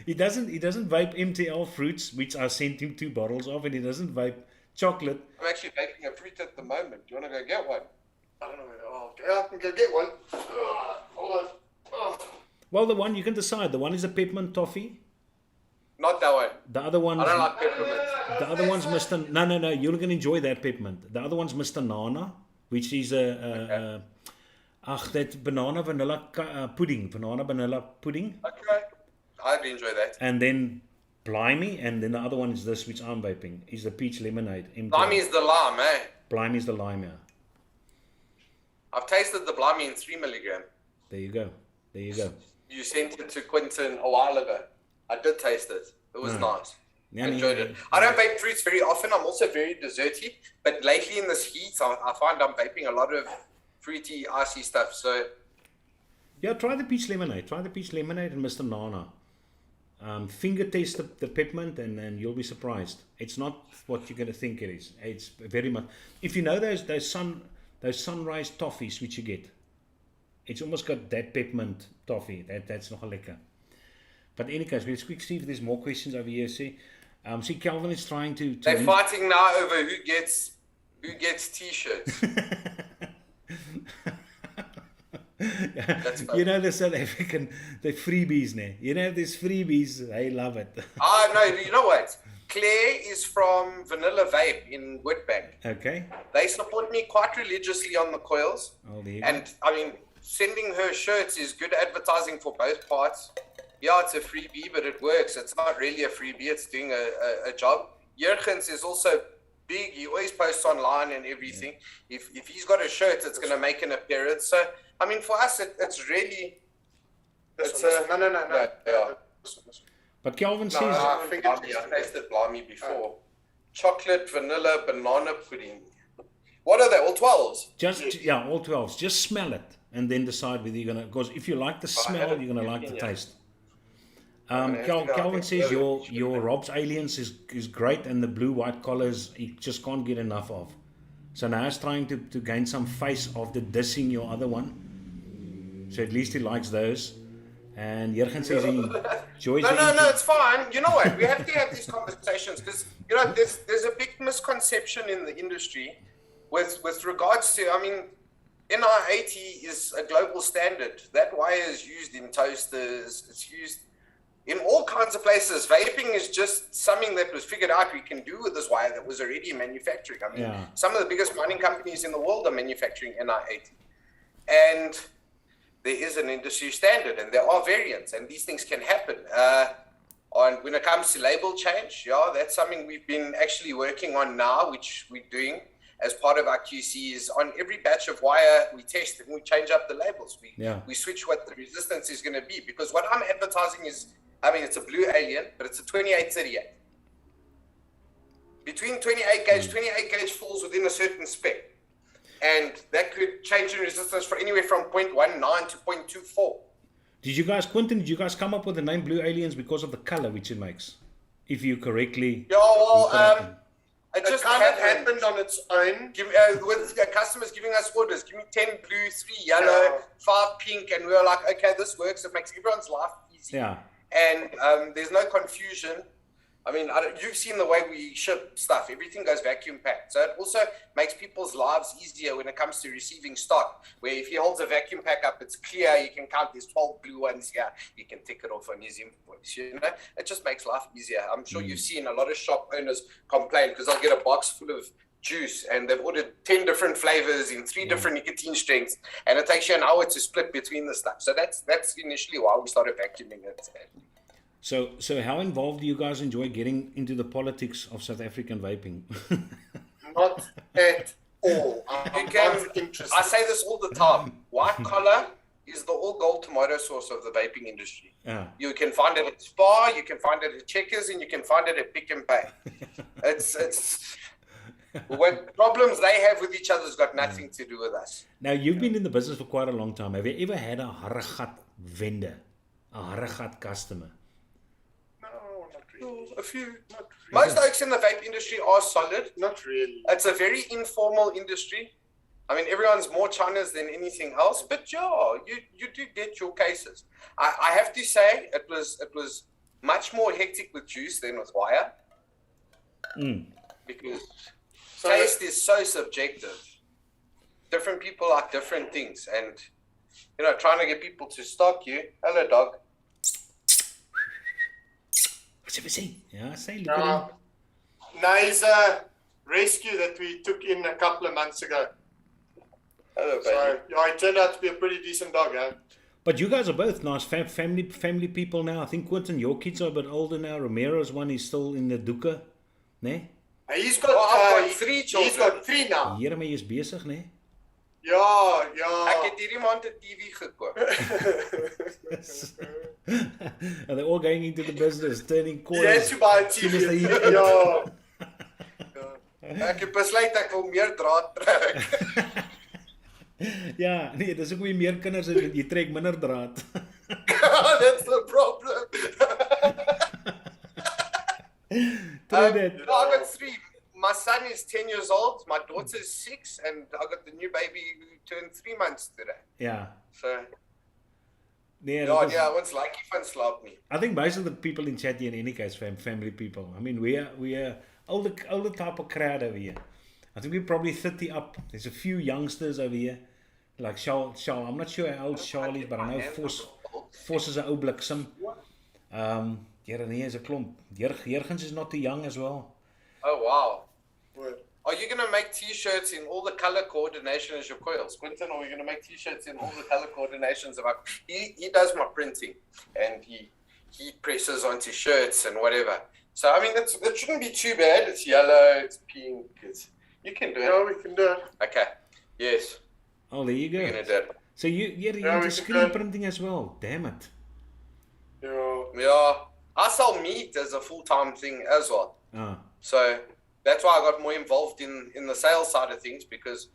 he doesn't vape MTL fruits, which I sent him 2 bottles of, and he doesn't vape chocolate. I'm actually baking a fruit at the moment. Do you want to go get one? I don't know. Oh, okay. I can go get one. Hold on. Oh. Well, the one you can decide. The one is a peppermint toffee. Not that one. The other one. I don't like peppermint. The other one's Mr. No. You're gonna enjoy that peppermint. The other one's Mr. Nana, which is that banana vanilla pudding. Banana vanilla pudding. Okay. I'd enjoy that. And then Blimey, and then the other one is this, which I'm vaping, is the peach lemonade. Blimey is the lime, eh? Blimey is the lime, yeah. I've tasted the Blimey in 3 milligram. There you go. You sent it to Quentin a while ago. I did taste it. It was nice. Yeah, I enjoyed it. I don't vape fruits very often. I'm also very desserty. But lately in this heat, I find I'm vaping a lot of fruity, icy stuff. So Yeah, try the peach lemonade. Try the peach lemonade and Mr. Nana. Finger taste the peppermint and you'll be surprised. It's not what you're going to think it is. It's very much. If you know those sunrise toffees which you get, it's almost got that peppermint toffee. That's not lekker. But in any case, let's quick see if there's more questions over here. See Calvin is trying to they're fighting now over who gets t-shirts. That's You know the South African, the freebies, ne? You know there's freebies. I love it. No, you know what? Claire is from Vanilla Vape in Witbank. Okay. They support me quite religiously on the coils. Oh, there you go. And I mean, sending her shirts is good advertising for both parts. Yeah, it's a freebie, but it works. It's not really a freebie, it's doing a job. Jurgens is also big. He always posts online and everything. If he's got a shirt, it's going to make an appearance. So, I mean, for us, it's really. No. Yeah. But Calvin says, I think I tasted Blimey before. Chocolate, vanilla, banana pudding. What are they? All 12s? all 12s. Just smell it and then decide whether you're going to, because if you like the smell, you're going to like the taste. Calvin says your Rob's Aliens is great, and the blue-white collars he just can't get enough of. So now he's trying to gain some face after dissing your other one. So at least he likes those. And Jurgen says he enjoys No, it's fine. You know what? We have to have these conversations because, you know, there's a big misconception in the industry with regards to, I mean, NR80 is a global standard. That wire is used in toasters. It's used in all kinds of places. Vaping is just something that was figured out we can do with this wire that was already in manufacturing. I mean, some of the biggest mining companies in the world are manufacturing NR80. And there is an industry standard and there are variants and these things can happen. When it comes to label change, that's something we've been actually working on now, which we're doing as part of our QC is on every batch of wire we test and we change up the labels. We switch what the resistance is going to be because what I'm advertising is, I mean, it's a blue alien, but it's a 2838. Between 28 gauge falls within a certain spec. And that could change in resistance for anywhere from 0.19 to 0.24. Quentin, did you guys come up with the name Blue Aliens because of the color which it makes? If you correctly... Yeah, well, it just kind of happened on its own. With customers giving us orders, give me 10 blue, 3 yellow, 5 pink, and we were like, okay, this works. It makes everyone's life easy. Yeah. And there's no confusion. I mean, you've seen the way we ship stuff. Everything goes vacuum packed. So it also makes people's lives easier when it comes to receiving stock, where if he holds a vacuum pack up, it's clear. You can count there's 12 blue ones here. You can tick it off on his invoice. You know, it just makes life easier. I'm sure you've seen a lot of shop owners complain because they'll get a box full of juice and they've ordered 10 different flavors in 3 different nicotine strengths, and it takes you an hour to split between the stuff. So that's initially why we started vacuuming it. So how involved do you guys enjoy getting into the politics of South African vaping? Not at all. I say this all the time. White collar is the all gold tomato sauce of the vaping industry. You can find it at Spar, you can find it at Checkers, and you can find it at Pick and Pay. It's what problems they have with each other has got nothing to do with us. Now, you've been in the business for quite a long time. Have you ever had a harregat vendor, a harregat customer? A few. Most oaks in the vape industry are solid. Not really. It's a very informal industry. I mean, everyone's more Chinese than anything else, but yeah, you do get your cases. I have to say it was much more hectic with juice than with wire. Because taste is so subjective. Different people like different things, and you know, trying to get people to stock you. Hello, dog. Yeah, say look at him. Nice rescue that we took in a couple of months ago. Hello, baby. So yeah, it turned out to be a pretty decent dog, huh? But you guys are both nice family people now. I think Quentin, your kids are a bit older now. Romero's one is still in the Duca, ne? He's got, I've got 3 children. He's got 3 now. Here maar jy's besig, ne? Ja. Ek het hierdie maand 'n TV gekoop. And they're all going into the business, turning corners. You had to buy a TV. Ja. Ek het besluit ek wil meer draad trek. Ja, nee, dis ook hoe jy meer kinders het, jy trek minder draad. That's the problem. I got 3. My son is 10 years old, my daughter is 6, and I got the new baby who turned 3 months today. Yeah. So, nee, one's lucky fun slaap me. I think most of the people in chat here, in any case, family people. I mean, we are older type of crowd over here. I think we're probably 30 up. There's a few youngsters over here. Like Charles, I'm not sure how old Charlie is, but I know Force is 'n ou bliksem. Nee, is 'n klomp. Jurgens is not too young as well. Oh wow. Are you gonna make T-shirts in all the color coordination as your coils, Quentin? Or are you gonna make T-shirts in all the color coordinations of he does my printing and he presses onto shirts and whatever. So I mean that shouldn't be too bad. It's yellow, it's pink, you can do it. Yeah, we can do it. Okay. Yes. Oh, there you go. We're gonna do it. So you're Yeah, into we screen can. printing as well. Damn it. Yeah. I sell meat as a full-time thing as well. So that's why I got more involved in the sales side of things because,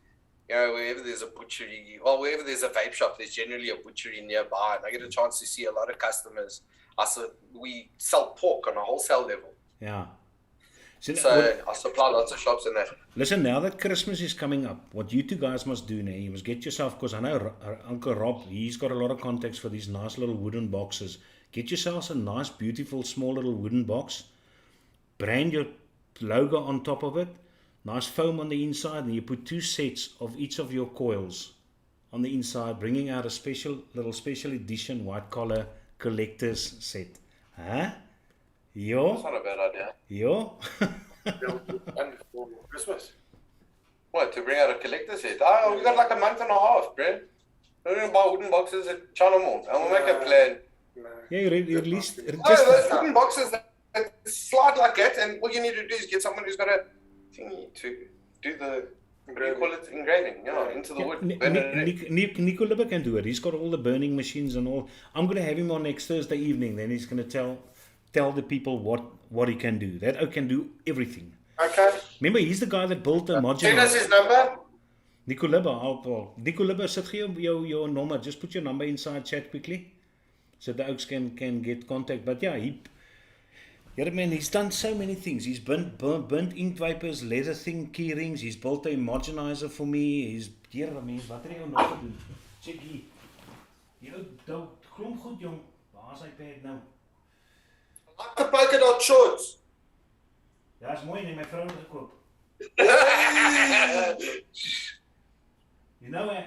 wherever there's a butchery, wherever there's a vape shop, there's generally a butchery nearby. And I get a chance to see a lot of customers. We sell pork on a wholesale level. Yeah. So I supply lots of shops in that. Listen, now that Christmas is coming up, what you two guys must do now, you must get yourself, because I know Uncle Rob, he's got a lot of contacts for these nice little wooden boxes. Get yourselves a nice, beautiful, small little wooden box. Brand your logo on top of it. Nice foam on the inside, and you put 2 sets of each of your coils on the inside, bringing out a special edition white collar collector's set. Huh? Yo? That's not a bad idea. Yo? And for Christmas. What, to bring out a collector's set? We got like a month and a half, Brent. We're going to buy wooden boxes at China Mall, and we'll make a plan. Yeah, you released... Those wooden boxes that slide like that, and all you need to do is get someone who's got a thingy to do the, what do you call it, engraving, into the wood. Nico Libber can do it. He's got all the burning machines and all. I'm going to have him on next Thursday evening. Then he's going to tell the people what he can do. That oak can do everything. Okay. Remember, he's the guy that built the modular. Send us his number. Nico Libber, Nico Libber, sit here your number. Just put your number inside chat quickly, so the oaks can get contact. But yeah, he's done so many things. He's burnt ink vapors, leather thing, key rings. He's built a homogenizer for me. He's wat het hy nog gedoen? Check hier. Jou klomp goed jong. Waar is hy pad nou? Like the polka dot shorts. Ja, is mooi, nee, my vrou het gekoop. You know, a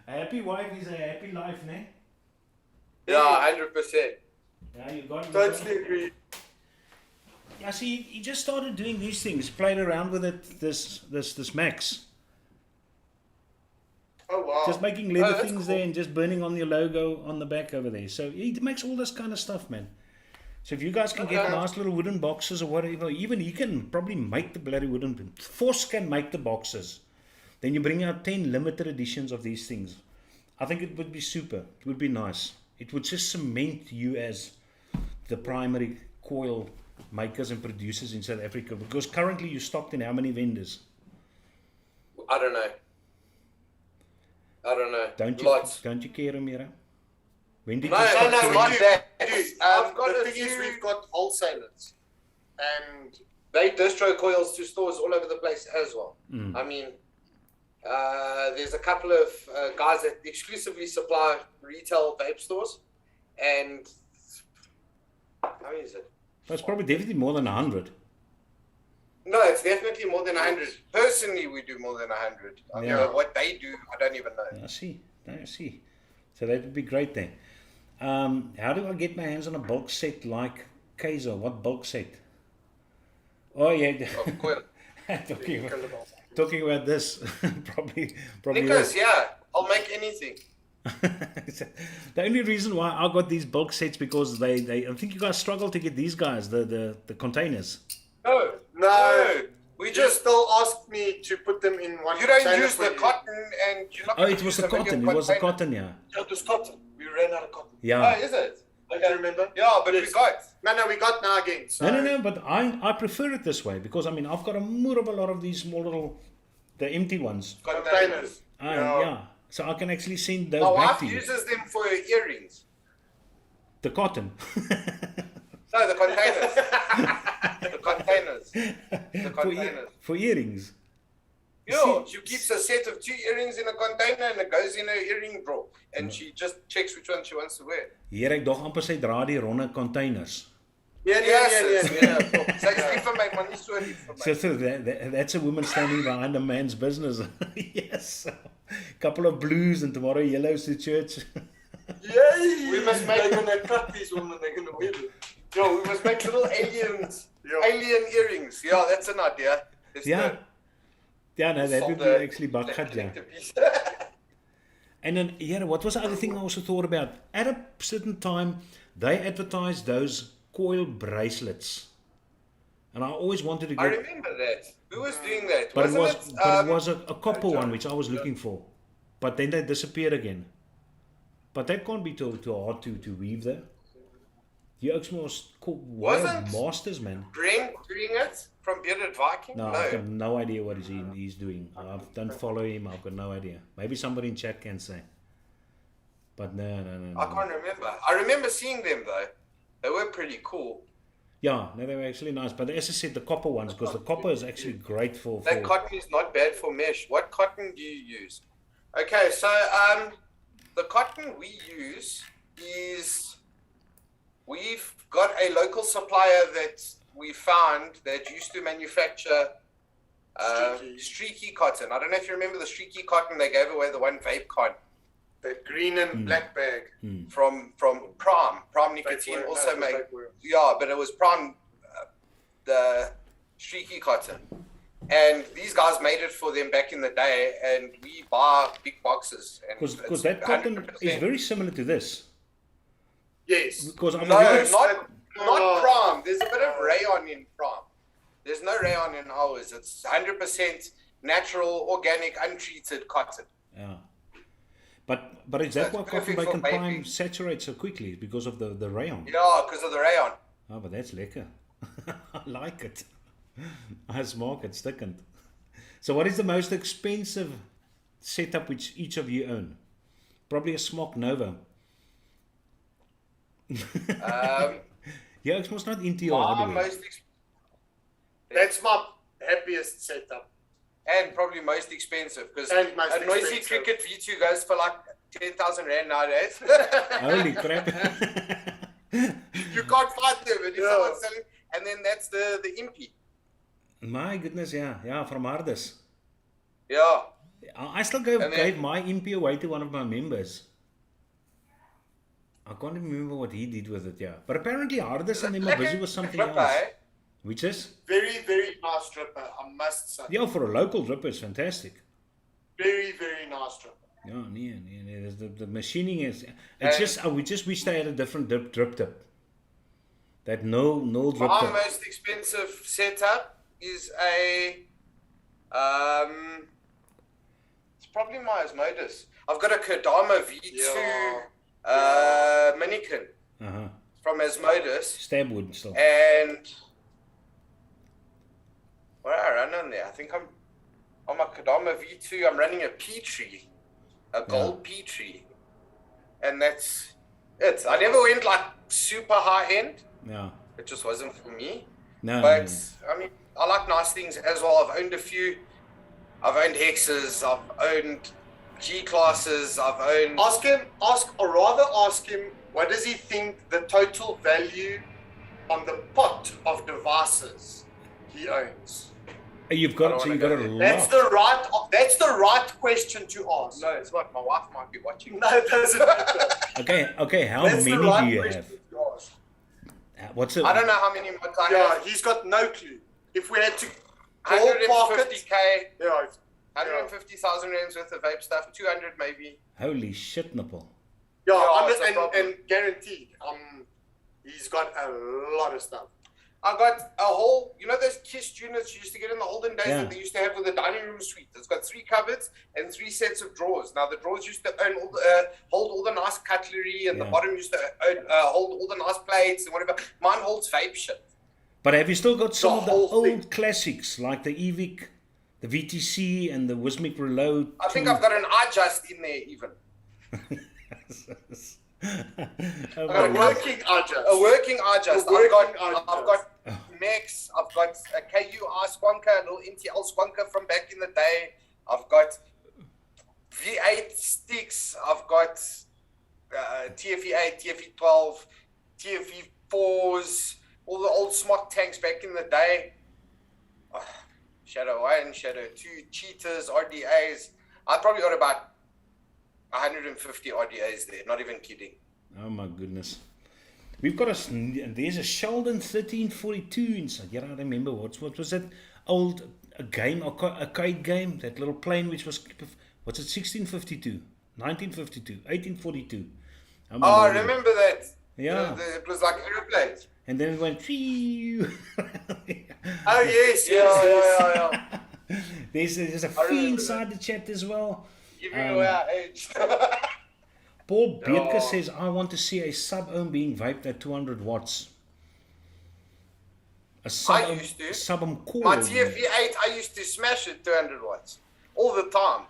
happy wife is a happy life, ne? Yeah, 100%. Yeah, you got Totally agree. Yeah, see, he just started doing these things, played around with it, this Max. Oh wow. Just making leather that's things cool. there and just burning on your logo on the back over there. So he makes all this kind of stuff, man. So if you guys can get nice little wooden boxes or whatever, even he can probably make the bloody wooden... Force can make the boxes. Then you bring out 10 limited editions of these things. I think it would be super. It would be nice. It would just cement you as the primary coil makers and producers in South Africa. Because currently you're stocked in how many vendors? I don't know. Lots. Don't you care, Amira? When did No, you stop no, doing not it? that. I've got the a thing few. is, We've got wholesalers, and they distro coils to stores all over the place as well. I mean, there's a couple of guys that exclusively supply retail vape stores, and how many is it? Well, it's probably definitely more than 100. No, it's definitely more than 100. Personally, we do more than 100. Yeah. What they do, I don't even know. I see. So that would be great then. How do I get my hands on a bulk set like Kaiser? What bulk set? Oh yeah, Coil. talking about this. probably. Nicholas, yeah, I'll make anything. The only reason why I got these bulk sets because they I think you guys struggle to get these guys the containers. No. We just still asked me to put them in one. You don't container use for the you. cotton, and you're not. Oh, it was the cotton. It was the cotton, yeah. It was cotton. We ran out of cotton. Yeah. Oh, is it? Do you remember? Yeah, but we got. No, we got now again. So. No, but I prefer it this way because I mean I've got a lot of these small little the empty ones. Containers. Yeah. So I can actually send those My back wife to you. uses them for her earrings. The cotton. No, the containers. The containers. For earrings. Yeah, she keeps a set of 2 earrings in a container and it goes in her earring drawer. And she just checks which one she wants to wear. Hier ek dog amper sy dra die ronde containers. Yeah. Sy is lief vir my, maar nie so lief vir that's a woman standing behind a man's business. Yes. Couple of blues and tomorrow yellows to church. Yay! We must make- They're gonna cut these women. They're gonna wear them. Yo, we must make little aliens, Yeah. alien earrings. Yeah, that's an idea. It's Yeah. Yeah, no, that would be the- actually bakgat, yeah. collective piece. And then, yeah, what was the other thing I also thought about? At a certain time, they advertised those Coil bracelets. And I always wanted to I get... remember that. Who was doing that? But it Wasn't was a copper one, which I was looking for. But then they disappeared again. But that can't be too hard to weave there. The Oaks Wasn't- masters, man. Brent doing it from Bearded Viking? No, I have no idea what he's doing. I don't follow him. I've got no idea. Maybe somebody in chat can say. But no. I can't remember. I remember seeing them though. They were pretty cool. Yeah, no, they were actually nice. But as I said, the copper ones, because the copper is actually great for... That cotton is not bad for mesh. What cotton do you use? Okay, so the cotton we use is we've got a local supplier that we found that used to manufacture streaky cotton. I don't know if you remember the streaky cotton. They gave away the one vape cotton The green and black bag. from Prime. Prime Nicotine Vape also worm, made. vape worm. Yeah, but it was Prime, the streaky cotton. And these guys made it for them back in the day, and we buy big boxes. Because that cotton is very similar to this. Yes. Because I'm No, aware- not Prime. There's a bit of rayon in Prime. There's no rayon in ours. It's 100% natural, organic, untreated cotton. Yeah. But is that That's why cotton perfect bacon for prime baking. saturates so quickly? Because of the rayon? Yeah, because of the rayon. Oh, but that's lekker. I like it. I smaak it, stickend. So what is the most expensive setup which each of you own? Probably a Smock Nova. Yeah, it's most not into your My hardware. most That's my happiest setup. and probably most expensive because And most a noisy expensive. cricket V2 goes for like 10,000 rand nowadays. Holy crap. You can't find them, and if Yeah. someone's selling, and then that's the impy. My goodness, yeah. Yeah, from Hardes. Yeah. I still And then- gave my MP away to one of my members. I can't even remember what he did with it, yeah. But apparently Hardes and them are busy with something Ripper, else. eh? Which is? Very, very nice dripper, I must say. Yeah, for a local dripper, it's fantastic. Very, very nice dripper. Yeah, yeah. The machining is... It's just... we just wish they had a different drip tip. That no drip My tip. most expensive setup is a it's probably my Osmosis. I've got a Kodama V2 Minikin Uh-huh. from Osmosis, Stab wood still. and what do I run on there? I think I'm on my Kodama V2. I'm running a P-tree, a gold P-tree, and that's it. I never went like super high end. Yeah. It just wasn't for me. No, But no. I mean, I like nice things as well. I've owned a few. I've owned Hexes. I've owned G classes. I've owned. Ask him, what does he think the total value on the pot of devices he owns? You've got, I so don't you've got wanna a go lot. That's the right question to ask. No, it's not. My wife might be watching. No, it doesn't matter. Okay, how That's the many right do you question have? to ask. What's it? I don't know how many mods I Yeah, have. he's got no clue. If we had to ballpark it, 150k, yeah, 150,000 rands worth of vape stuff. 200 maybe. Holy shit, nipple. yeah, it's a and problem. guaranteed, he's got a lot of stuff. I got a whole, you know those kissed units you used to get in the olden days Yeah. that they used to have with the dining room suite? It's got 3 cupboards and 3 sets of drawers. Now the drawers used to hold all the nice cutlery, and the Yeah. bottom used to hold all the nice plates and whatever. Mine holds vape shit. But have you still got some The of the whole old thing. classics like the Evic, the VTC, and the Wismic Reload? I think I've got an iJust in there even. Oh, A my working adjust. A working iJust. A working I've got Max. I've got a KUR Squonker, a little NTL Squonker from back in the day. I've got V8 sticks. I've got TFE8, TFE12, TFE4s, all the old smock tanks back in the day. Shadow 1, Shadow 2, Cheetahs, RDAs. I probably got about 150 RDAs there, not even kidding. Oh my goodness. We've got there's a Sheldon 1342 inside. Yeah, I remember what was that old game, arcade game, that little plane which was, what's it, 1652, 1952, 1842. Oh, I remember that. Yeah. It was like aeroplanes. And then it went, phew. Oh, yes. Yeah. There's a fee inside the chat as well. Giving away our age. Paul Beerker says, I want to see a sub-ohm being vaped at 200 watts. A sub-ohm, used to. Sub-ohm Coil. My TFV8, I used to smash it 200 watts all the time.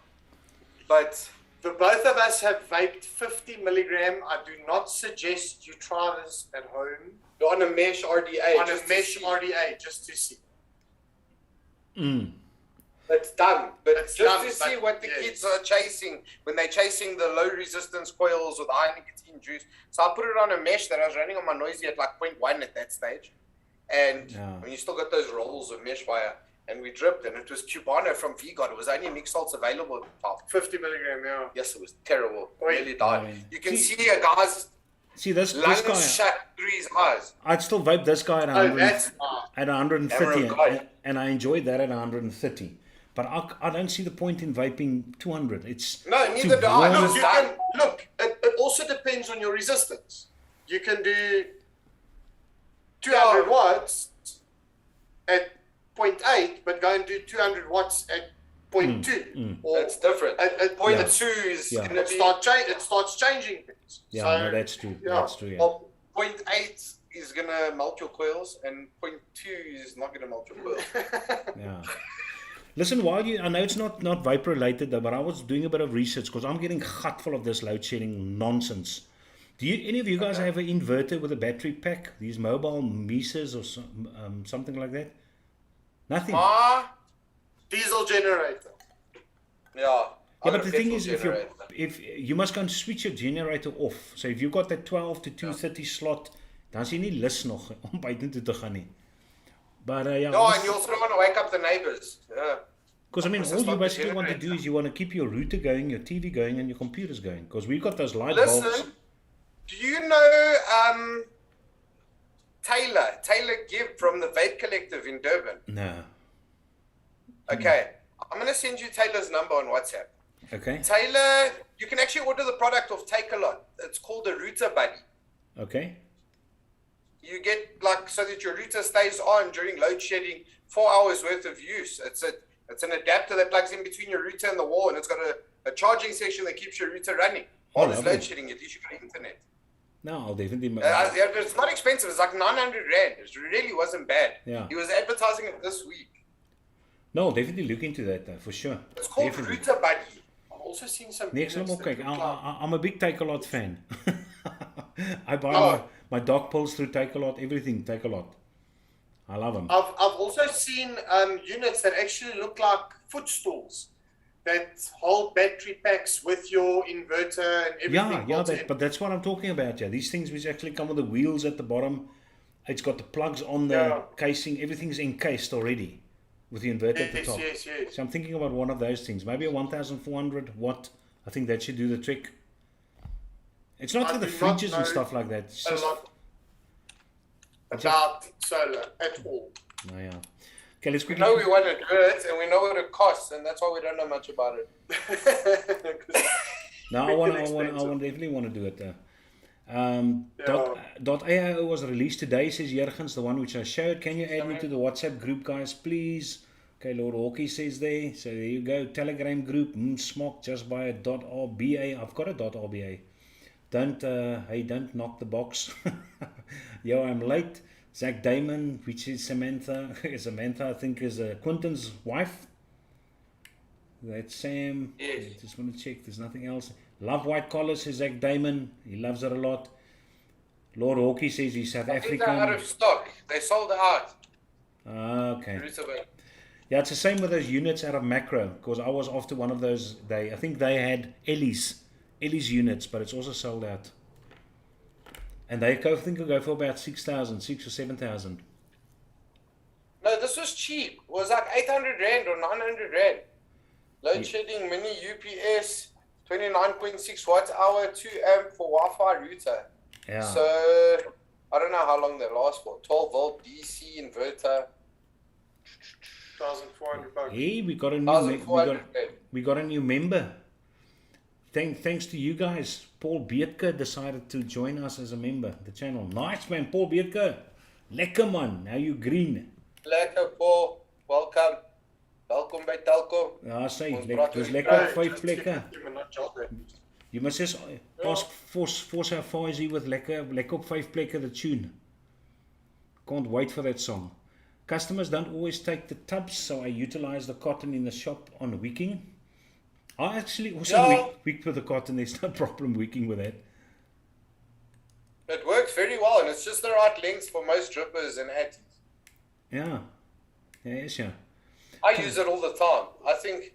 But The both of us have vaped 50 milligram. I do not suggest you try this at home. On a mesh RDA. On a just to mesh see. RDA, just to see. It's done. But just done, to see but what the yes. kids are chasing when they're chasing the low resistance coils with high nicotine juice. So I put it on a mesh that I was running on my noisy at like 0.1 at that stage. And when you still got those rolls of mesh wire, and we dripped, and it was Cubano from VGOD. It was only mixed salts available at the time. 50 milligram, yeah. Yes, it was terrible. Oi. Nearly died. Right. You can see a guy's See, this lungs guy, shut through his eyes. I'd still vape this guy at, Oh, that's at 130, Camera guy. and I enjoyed that at 130. But I don't see the point in vaping 200. It's No, too neither do I. warm. Look, you can, look, it also depends on your resistance. You can do 200 watts at 0.8, but go and do 200 watts at 0.2. Or That's different. At Point Yeah. 2 is Yeah. going to be... it starts changing things. Yeah, So, no, that's true. yeah. That's true. Yeah. Well, 0.8 is going to melt your coils, and 0.2 is not going to melt your coils. Yeah. Listen, I know it's not vape related though, but I was doing a bit of research because I'm getting full of this load shedding nonsense. Do any of you guys have an inverter with a battery pack? These mobile Misas or something like that? Nothing. Diesel generator. Yeah. Yeah, but the thing is, if you must go and switch your generator off. So if you've got that 12 to 230 slot, dan is jy nie lus nog om buite toe te gaan nie. But yeah, No, and you also don't want to wake up the neighbors. Yeah. because I mean, This all is you not the basically want to do generator. is you want to keep your router going, your TV going, and your computers going. Because we've got those light bulbs. Listen, do you know Taylor Gibb from the Vape Collective in Durban? No. Okay. I'm going to send you Taylor's number on WhatsApp. Okay. Taylor, you can actually order the product off Take A Lot. It's called a router buddy. Okay. You get like so that your router stays on during load shedding, 4 hours worth of use. It's an adapter that plugs in between your router and the wall, and it's got a charging section that keeps your router running. While it's lovely. load shedding, at least you got internet. No, I'll definitely. It's not expensive. It's like 900 rand. It really wasn't bad. Yeah. He was advertising it this week. No, I'll definitely look into that though, for sure. It's called Definitely. Router Buddy. I've also seen some. Next units level, that okay. look like- I'm a big Take A Lot fan. I buy my dog pulls through Take A Lot, everything Take A Lot. I love them. I've also seen units that actually look like footstools that hold battery packs with your inverter and everything. Yeah, built in. but that's what I'm talking about. Yeah, these things which actually come with the wheels at the bottom. It's got the plugs on the Yeah. casing. Everything's encased already with the inverter at the Yes, top. yes, yes. So I'm thinking about one of those things. Maybe a 1,400 watt. I think that should do the trick. It's not I for the do not fridges know and stuff like that. It's A just, lot about solar at all. oh, yeah. Okay, let's We quickly. know we want to do it, and we know what it costs, and that's why we don't know much about it. No, I definitely want to do it. .AIO was released today, says Jurgens, the one which I showed. Can you add me to the WhatsApp group, guys, please? Okay, Lord Hawkey says there. So there you go. Telegram group. Smock, just buy a .rba. I've got a .rba. Don't knock the box. Yo, I'm late. Zach Damon, which is Samantha. Samantha, I think, is Quentin's wife. That's Sam. Yes. I just want to check. There's nothing else. Love white collars, says Zach Damon. He loves it a lot. Lord Hawkey says he's South I think they're out African. of stock. They sold out. Okay. Router Buddy. Yeah, it's the same with those units out of Macro, because I was after one of those. I think they had Ellie's units, but it's also sold out. And they go for about 6,000, 6,000 or 7,000. No, this was cheap. It was like 800 Rand or 900 Rand. Load shedding, mini UPS, 29.6 watt hour, 2 amp for Wi-Fi router. Yeah. So, I don't know how long they last for. 12 volt DC inverter. 1,400 bucks. Hey, we got a new 1,400 we got a new member. Thanks to you guys. Paul Beetke decided to join us as a member, the channel. Nice man, Paul Beetke. Lekker man. Now you green. Lekker, Paul. Welcome. Welkom by Telkom. Ja, sê, Ons dis praat oor lekker op Hey, 5 just plekke. keep him not chocolate. You must just ask Force Faisy with lekker op 5 plekke the tune. Can't wait for that song. Customers don't always take the tubs, so I utilize the cotton in the shop on wicking. I actually also wick with the cotton. There's no problem wicking with that. It works very well, and it's just the right length for most drippers and antis. Yeah. Yes, yeah. I use it all the time. I think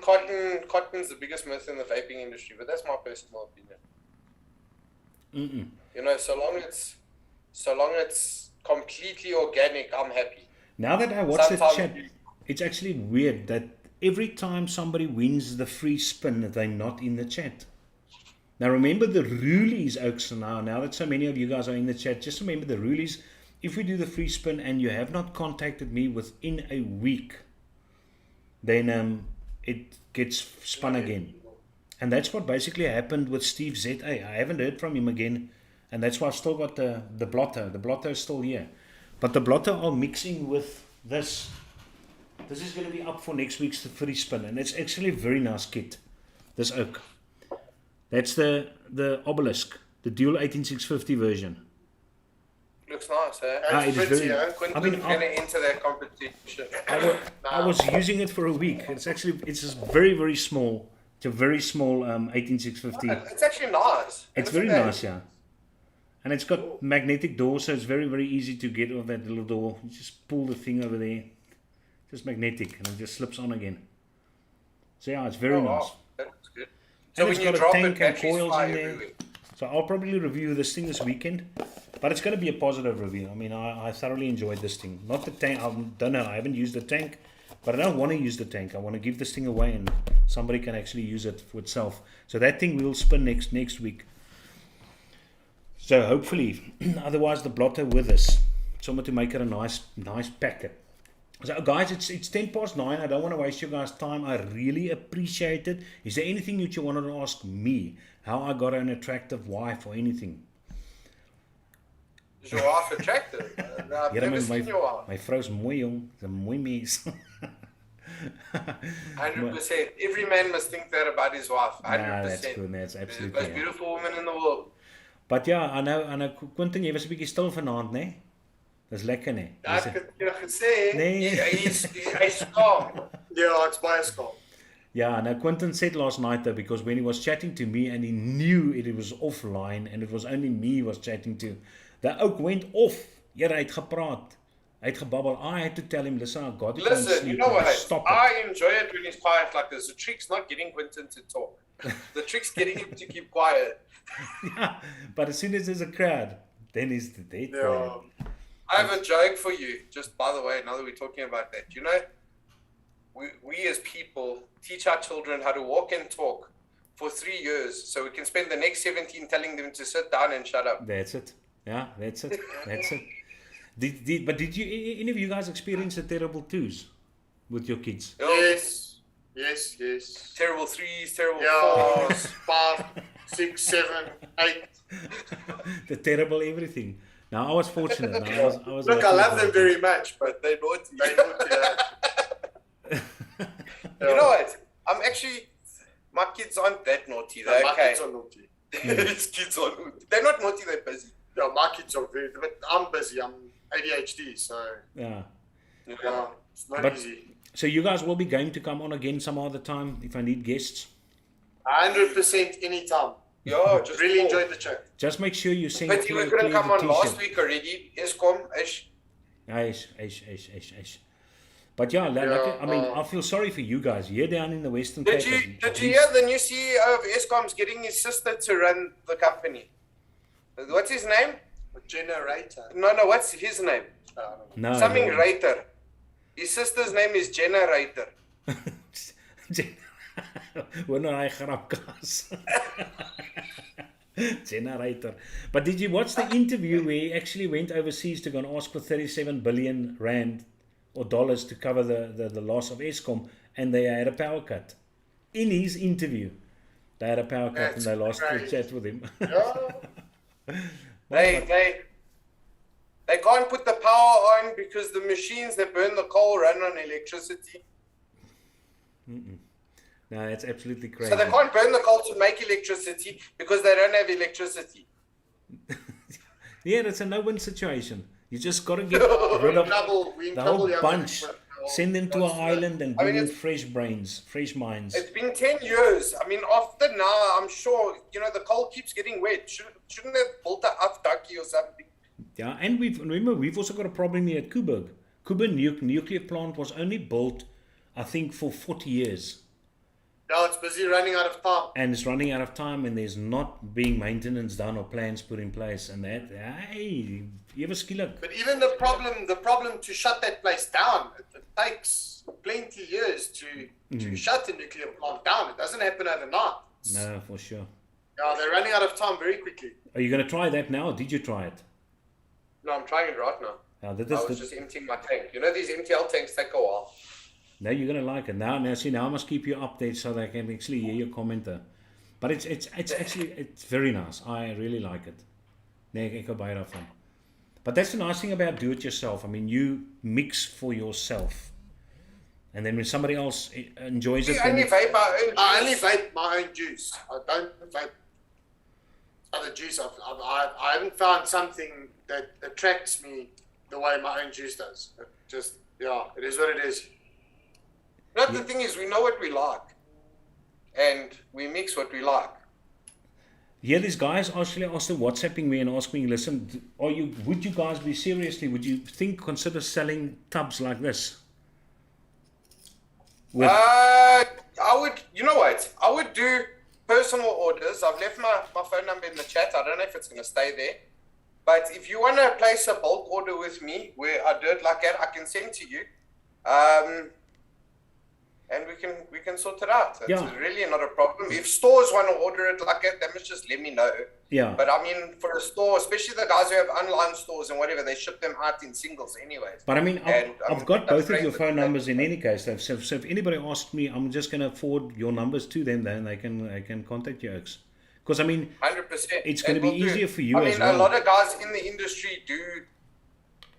cotton's the biggest myth in the vaping industry, but that's my personal opinion. You know, so long it's completely organic, I'm happy. Now that I watch the Sometimes chat, it's actually weird that every time somebody wins the free spin, they're not in the chat. Now remember the rulies, Oaks, now that so many of you guys are in the chat, just remember the rulies. If we do the free spin and you have not contacted me within a week, then it gets spun again. And that's what basically happened with Steve ZA. I haven't heard from him again, and that's why I've still got the blotter. The blotter is still here. But the blotter are mixing with this. This is going to be up for next week's free spin, and it's actually a very nice kit, this oak. That's the obelisk, the dual 18650 version. Looks nice, eh? It is pretty, very, eh? Quinton's I mean, going to enter that competition. I was using it for a week. It's just very, very small. It's a very small 18650. It's actually nice. It's very nice, yeah. And it's got magnetic doors, so it's very, very easy to get off that little door. You just pull the thing over there. Just magnetic, and it just slips on again. So yeah, it's very nice. Wow, that looks good. So And when it's you got a drop tank it, and batteries coils fly in there. everywhere. So I'll probably review this thing this weekend, but it's going to be a positive review. I mean, I thoroughly enjoyed this thing. Not the tank, I don't know, I haven't used the tank, but I don't want to use the tank. I want to give this thing away and somebody can actually use it for itself. So that thing will spin next week. So hopefully, otherwise the blotter with us. Someone to make it a nice packet. So guys, it's 9:10. I don't want to waste your guys' time. I really appreciate it. Is there anything that you wanted to ask me? How I got an attractive wife or anything? Is your wife attractive? I've never seen your wife. My vrou's mooi jong. Sy 'n mooi mens. 100%. Every man must think that about his wife. 100%. Nah, that's good. That's The absolutely. most beautiful woman in the world. But ja, I know Quentin, jy was 'n bietjie stil vanaand, né? Dis lekker, né? Ek het jou gesê. Nee. He's calm. Yeah, it's by a skull. Yeah, now Quentin said last night though, because when he was chatting to me and he knew it was offline and it was only me he was chatting to, the oak went off. Here, hy het gepraat. Hy het gebabbel. I had to tell him, listen, I got to go and Listen, sleep. you know what? Stop it. I enjoy it when he's quiet like this. The trick's not getting Quinton to talk. The trick's getting him to keep quiet. Yeah, but as soon as there's a crowd, then he's dead. Yeah. I have a joke for you, just by the way, now that we're talking about that. You know, we as people teach our children how to walk and talk for 3 years so we can spend the next 17 telling them to sit down and shut up. That's it. Yeah, that's it. That's it. But did you any of you guys experience the terrible twos with your kids? Yes. Yes, yes. Terrible threes, terrible Yeah, fours. 5, 6, 7, 8. The terrible everything. Now I was fortunate. I was Look, I lucky love about them it. very much, but They naughty. they don't. You know what? I'm actually, my kids aren't that naughty. They're My okay. kids are naughty. His kids are naughty. They're not naughty, they're busy. Yeah, my kids are very, but I'm busy. I'm ADHD, so Yeah. yeah, it's not But- easy. So you guys will be going to come on again some other time if I need guests. 100% anytime. Yeah, just Really call. enjoyed the chat. Just make sure you send But you through were a going to clear come on invitation. last week already. Eskom, ish. Aish. But yeah, I mean, I feel sorry for you guys. You're down in the Western Did Cape. you hear the new CEO of Eskom's getting his sister to run the company? What's his name? A generator. No, what's his name? No, Something no. Reiter. His sister's name is Generator. Hoor nou hy grapkas. Generator. But did you watch the interview where he actually went overseas to go and ask for 37 billion rand or dollars to cover the loss of Eskom, and they had a power cut? In his interview, they had a power cut. That's and they lost the crazy. chat with him. They can't put the power on because the machines that burn the coal run on electricity. No, that's absolutely crazy. So they can't burn the coal to make electricity because they don't have electricity. Yeah, it's a no-win situation. You just got to get rid of We in the trouble, whole yeah, bunch. but- Send them to an island and I bring mean, in it's- fresh brains, fresh minds. It's been 10 years. I mean, after now, I'm sure, the coal keeps getting wet. Shouldn't they have built an afdakkie or something? Yeah, and we've also got a problem here at Kuburg. Kuburg nuclear plant was only built, I think, for 40 years. No, it's busy running out of time. And it's running out of time, and there's not being maintenance done or plans put in place. And that, hey, ewe skielik. But even the problem to shut that place down, it takes plenty years to shut the nuclear plant down. It doesn't happen overnight. No, for sure. Yeah, they're running out of time very quickly. Are you going to try that now, or did you try it? No, I'm trying it right now. That I is was just emptying my tank. These MTL tanks take a while. Now you're going to like it. Now I must keep you updated so that I can actually hear your commenter. But it's actually, it's very nice. I really like it. Nee, ek hou baie daarvan. But that's the nice thing about do-it-yourself. I mean, you mix for yourself. And then when somebody else enjoys it... I only vape my own juice. I only vape my own juice. I don't vape other juice. I haven't found something that attracts me the way my own juice does. It just, it is what it is. The thing is, we know what we like. And we mix what we like. Yeah, these guys actually also WhatsApping me and asking me, listen, would you guys be would you consider selling tubs like this? I would, I would do personal orders. I've left my phone number in the chat. I don't know if it's going to stay there. But if you want to place a bulk order with me where I do it like that, I can send to you. And we can sort it out. It's really not a problem. If stores want to order it like that, they must just let me know. Yeah. But I mean, for a store, especially the guys who have online stores and whatever, they ship them out in singles anyways. But I mean, I've got both of your phone numbers in any case. So if anybody asks me, I'm just going to forward your numbers to them, then they can contact you. Because I mean, 100%. It's going to be easier for you as well. I mean, a lot of guys in the industry do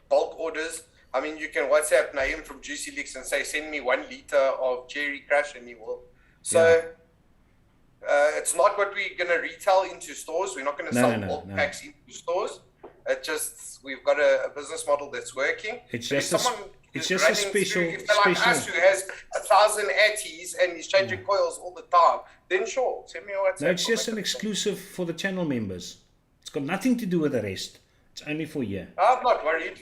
bulk orders. I mean, you can WhatsApp Naeem from Juicy Leaks and say, send me 1 liter of Cherry Crush, and he will. So, it's not what we're going to retail into stores. We're not going to sell bulk packs into stores. We've got a business model that's working. It's just a special. If they're like us who has 1,000 atties and he's changing coils all the time, then sure, send me a WhatsApp. No, it's just an exclusive for the channel members. It's got nothing to do with the rest. It's only for you. I'm not worried.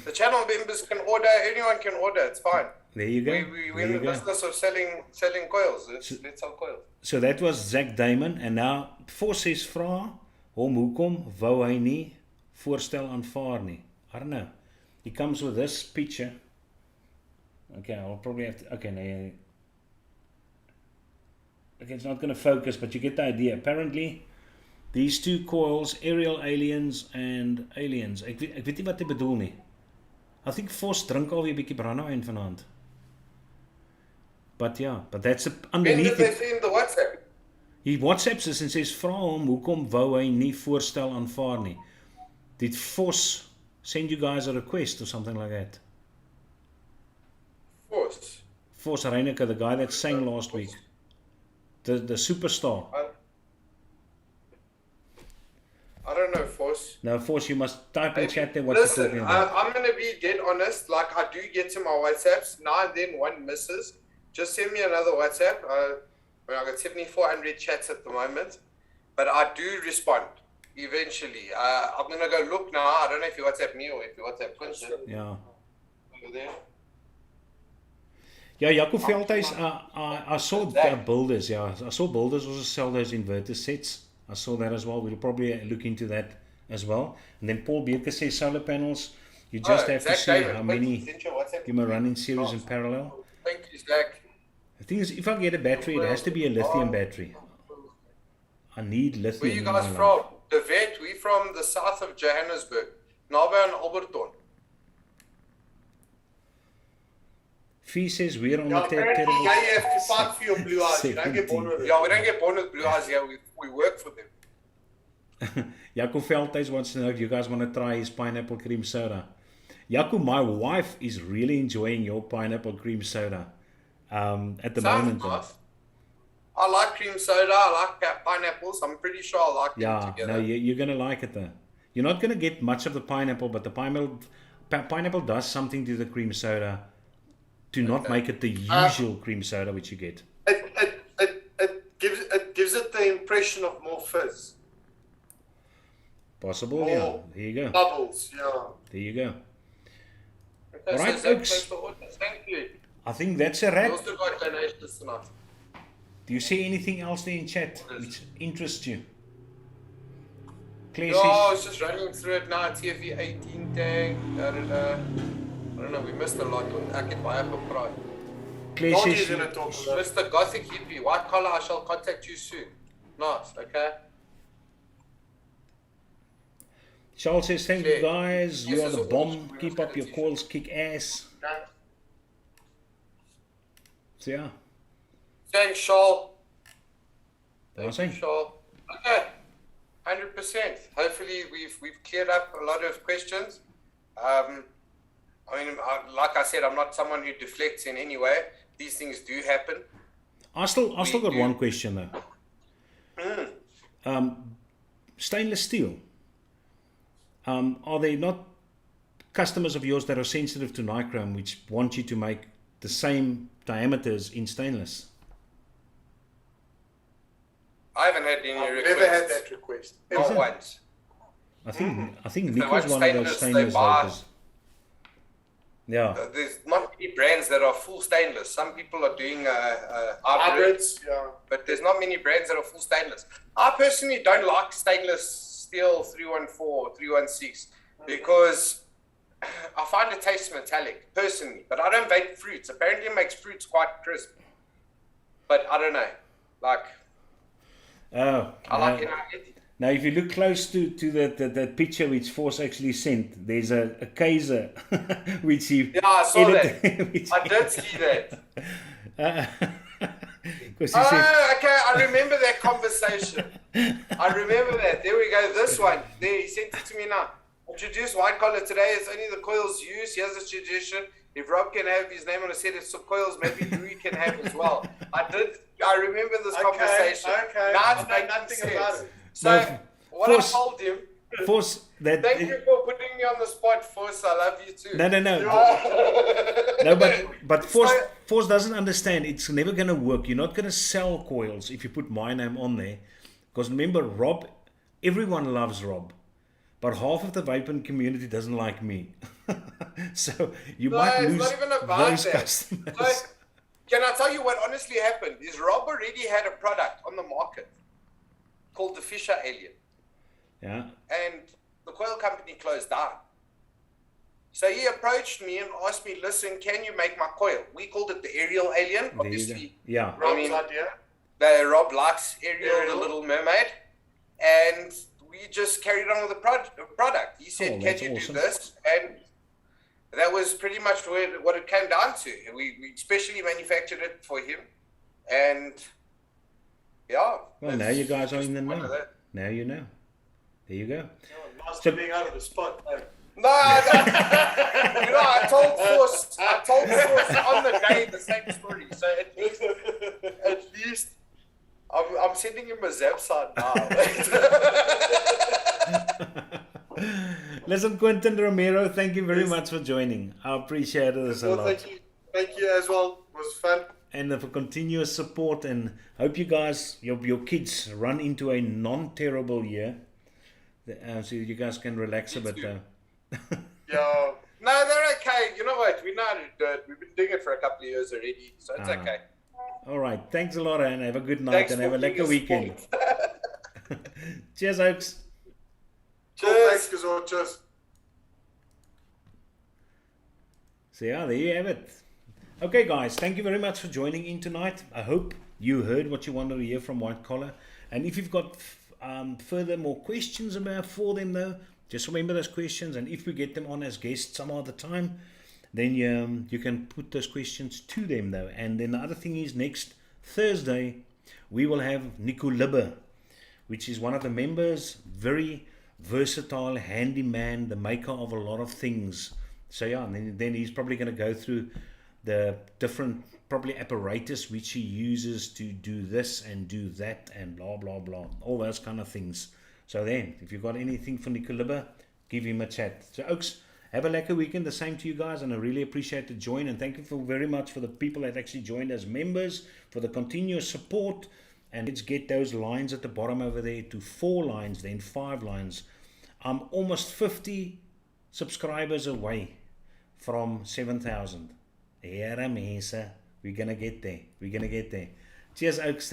The channel members can order. Anyone can order. It's fine. There you go. We're in the business of selling coils. Let's sell coils. So that was Zach Damon. And now, Forces vra hom hoekom wou hy nie voorstel aanvaar nie. I don't know. He comes with this picture. Okay, I'll probably have to... Okay, no. Okay, it's not going to focus, but you get the idea. Apparently... These two coils, aerial aliens and aliens. Ek weet nie wat hy bedoel nie. I think Vos drink alweer 'n bietjie brandewyn vanaand. But that's underneath it. In the WhatsApp. He WhatsApps us and says, vra hom hoekom wou hy nie voorstel aanvaar nie. Did Vos send you guys a request or something like that? Vos Reineke, the guy that sang last week. The superstar. I don't know, Force. No, Force, you must type in chat there what you're talking about. I'm going to be dead honest. Like, I do get to my WhatsApps. Now and then one misses. Just send me another WhatsApp. I've got 7,400 chats at the moment. But I do respond eventually. I'm going to go look now. I don't know if you WhatsApp me or if you WhatsApp Quinton. Yeah. Over there. Yeah, Jaco Veldhuis, I saw builders. Yeah, I saw builders also sell those inverter sets. I saw that as well. We'll probably look into that as well. And then Paul Bierke says solar panels. You just have to Zach see David, how wait, many send your WhatsApp. you may run in series in parallel. Thank you, Zach. The thing is, if I get a battery, it has to be a lithium battery. I need lithium. Where you in guys my from? life. The vet, we from the south of Johannesburg. Naby and Alberton. Fee says we're on Yeah, the apparently terrible. now you have to fight for your blue eyes. You don't get born with it. Yeah, we don't get born with blue eyes here. We work for them. Jaco Veldhuis wants to know if you guys want to try his pineapple cream soda. Jaco, my wife is really enjoying your pineapple cream soda at the Sounds moment. nice. I like cream soda. I like pineapples. I'm pretty sure I like them Yeah, together. no, you're going to like it though. You're not going to get much of the pineapple, but the pineapple does something to the cream soda to not make it the usual cream soda which you get. It gives it the impression of more fizz. Possible, More yeah. There you go. bubbles, yeah. There you go. Okay, All right, so Zach, folks. thanks for orders. Thank you. I think that's a We wrap. also got donations tonight. Do you see anything else there in chat which interests you? Claire No, I says, was just running through it now. TFE 18 tag. I don't know, we missed a lot. Ek het baie gepraat. Claire Don't says, use it talk about it. Mr. Gothic Hippie, white collar, I shall contact you soon. Nice, okay? Charles says, thank you guys. You This are is the a bomb. watch. Keep up your coils, kick ass. So yeah, Thanks, Shaw. that's Thank you, Shaw. Okay, 100%. Hopefully, we've cleared up a lot of questions. I mean, like I said, I'm not someone who deflects in any way. These things do happen. I still got do. one question though. Stainless steel. Are they not customers of yours that are sensitive to nichrome, which want you to make the same diameters in stainless? I haven't had any I've requests. never had that request. Not once. I think If Nick they was want one of those stainless, they stainless buy. vapors. Yeah. There's not many brands that are full stainless. Some people are doing hybrid, Hybrids, yeah. but there's not many brands that are full stainless. I personally don't like stainless steel 314, 316 because I find it tastes metallic, personally. But I don't vape fruits. Apparently it makes fruits quite crisp. But I don't know. Like, Oh. I like it. Now, if you look close to that picture which Force actually sent, there's a Kaiser which he Yeah, I saw that. which I did see that. because he said, Oh, okay. I remember that conversation. I remember that. There we go. This one. There, he sent it to me now. Introduce white collar today. It's only the coils used. Here's a suggestion. If Rob can have his name on a set of some coils, maybe Louis can have as well. I remember this conversation. Okay. Now it's I know making nothing sense. about it. So, No, what Force- I told him, Force, that thank you for putting me on the spot, Force. I love you too. no, but Force doesn't understand. It's never going to work. You're not going to sell coils if you put my name on there, because remember, Rob, everyone loves Rob, but half of the vaping community doesn't like me. So you might it's lose not even about those that. customers. So, can I tell you what honestly happened? Is Rob already had a product on the market called the Fisher Alien, Yeah. and the coil company closed down. So he approached me and asked me, listen, can you make my coil? We called it the Ariel Alien, There you go. obviously. Yeah. I mean, Rob's idea. Rob likes Ariel, the Little Mermaid, and we just carried on with the product. He said, Oh, can that's you awesome. do this? And that was pretty much what it came down to. We specially manufactured it for him, and yeah. Well, now you guys are in the one of know. that. Now you know. There you go. Nice So- being out of the spot. Hey. No, I told Force on the day the same story. So at least I'm sending him a zap sign now. Listen, Quentin Romero, thank you very much for joining. I appreciate this a Well, lot. thank you as well. It was fun. And for continuous support, and hope you guys, your kids, run into a non-terrible year, so you guys can relax a bit. Yeah. No, they're okay. You know what? We know how to do it. We've been doing it for a couple of years already, so it's okay. All right, thanks a lot, and have a good night, Thanks and for have a being lekker a weekend. sport. Cheers, Oaks. Cheers. Thanks, Kazor. Cheers. So yeah, there you have it. Okay, guys, thank you very much for joining in tonight. I hope you heard what you wanted to hear from White Collar. And if you've got further more questions for them, though, just remember those questions. And if we get them on as guests some other time, then you can put those questions to them, though. And then the other thing is, next Thursday, we will have Nico Libber, which is one of the members, very versatile, handyman, the maker of a lot of things. So yeah, and then he's probably going to go through the different probably apparatus which he uses to do this and do that and blah blah blah, all those kind of things. So then, if you've got anything for Nico Libber, give him a chat. So Oaks, have a lekker weekend. The same to you guys, and I really appreciate the join, and thank you very much for the people that actually joined as members, for the continuous support. And let's get those lines at the bottom over there to 4 lines, then 5 lines. I'm almost 50 subscribers away from 7,000. Here, mense. We're gonna get there. Cheers, Oaks. Thank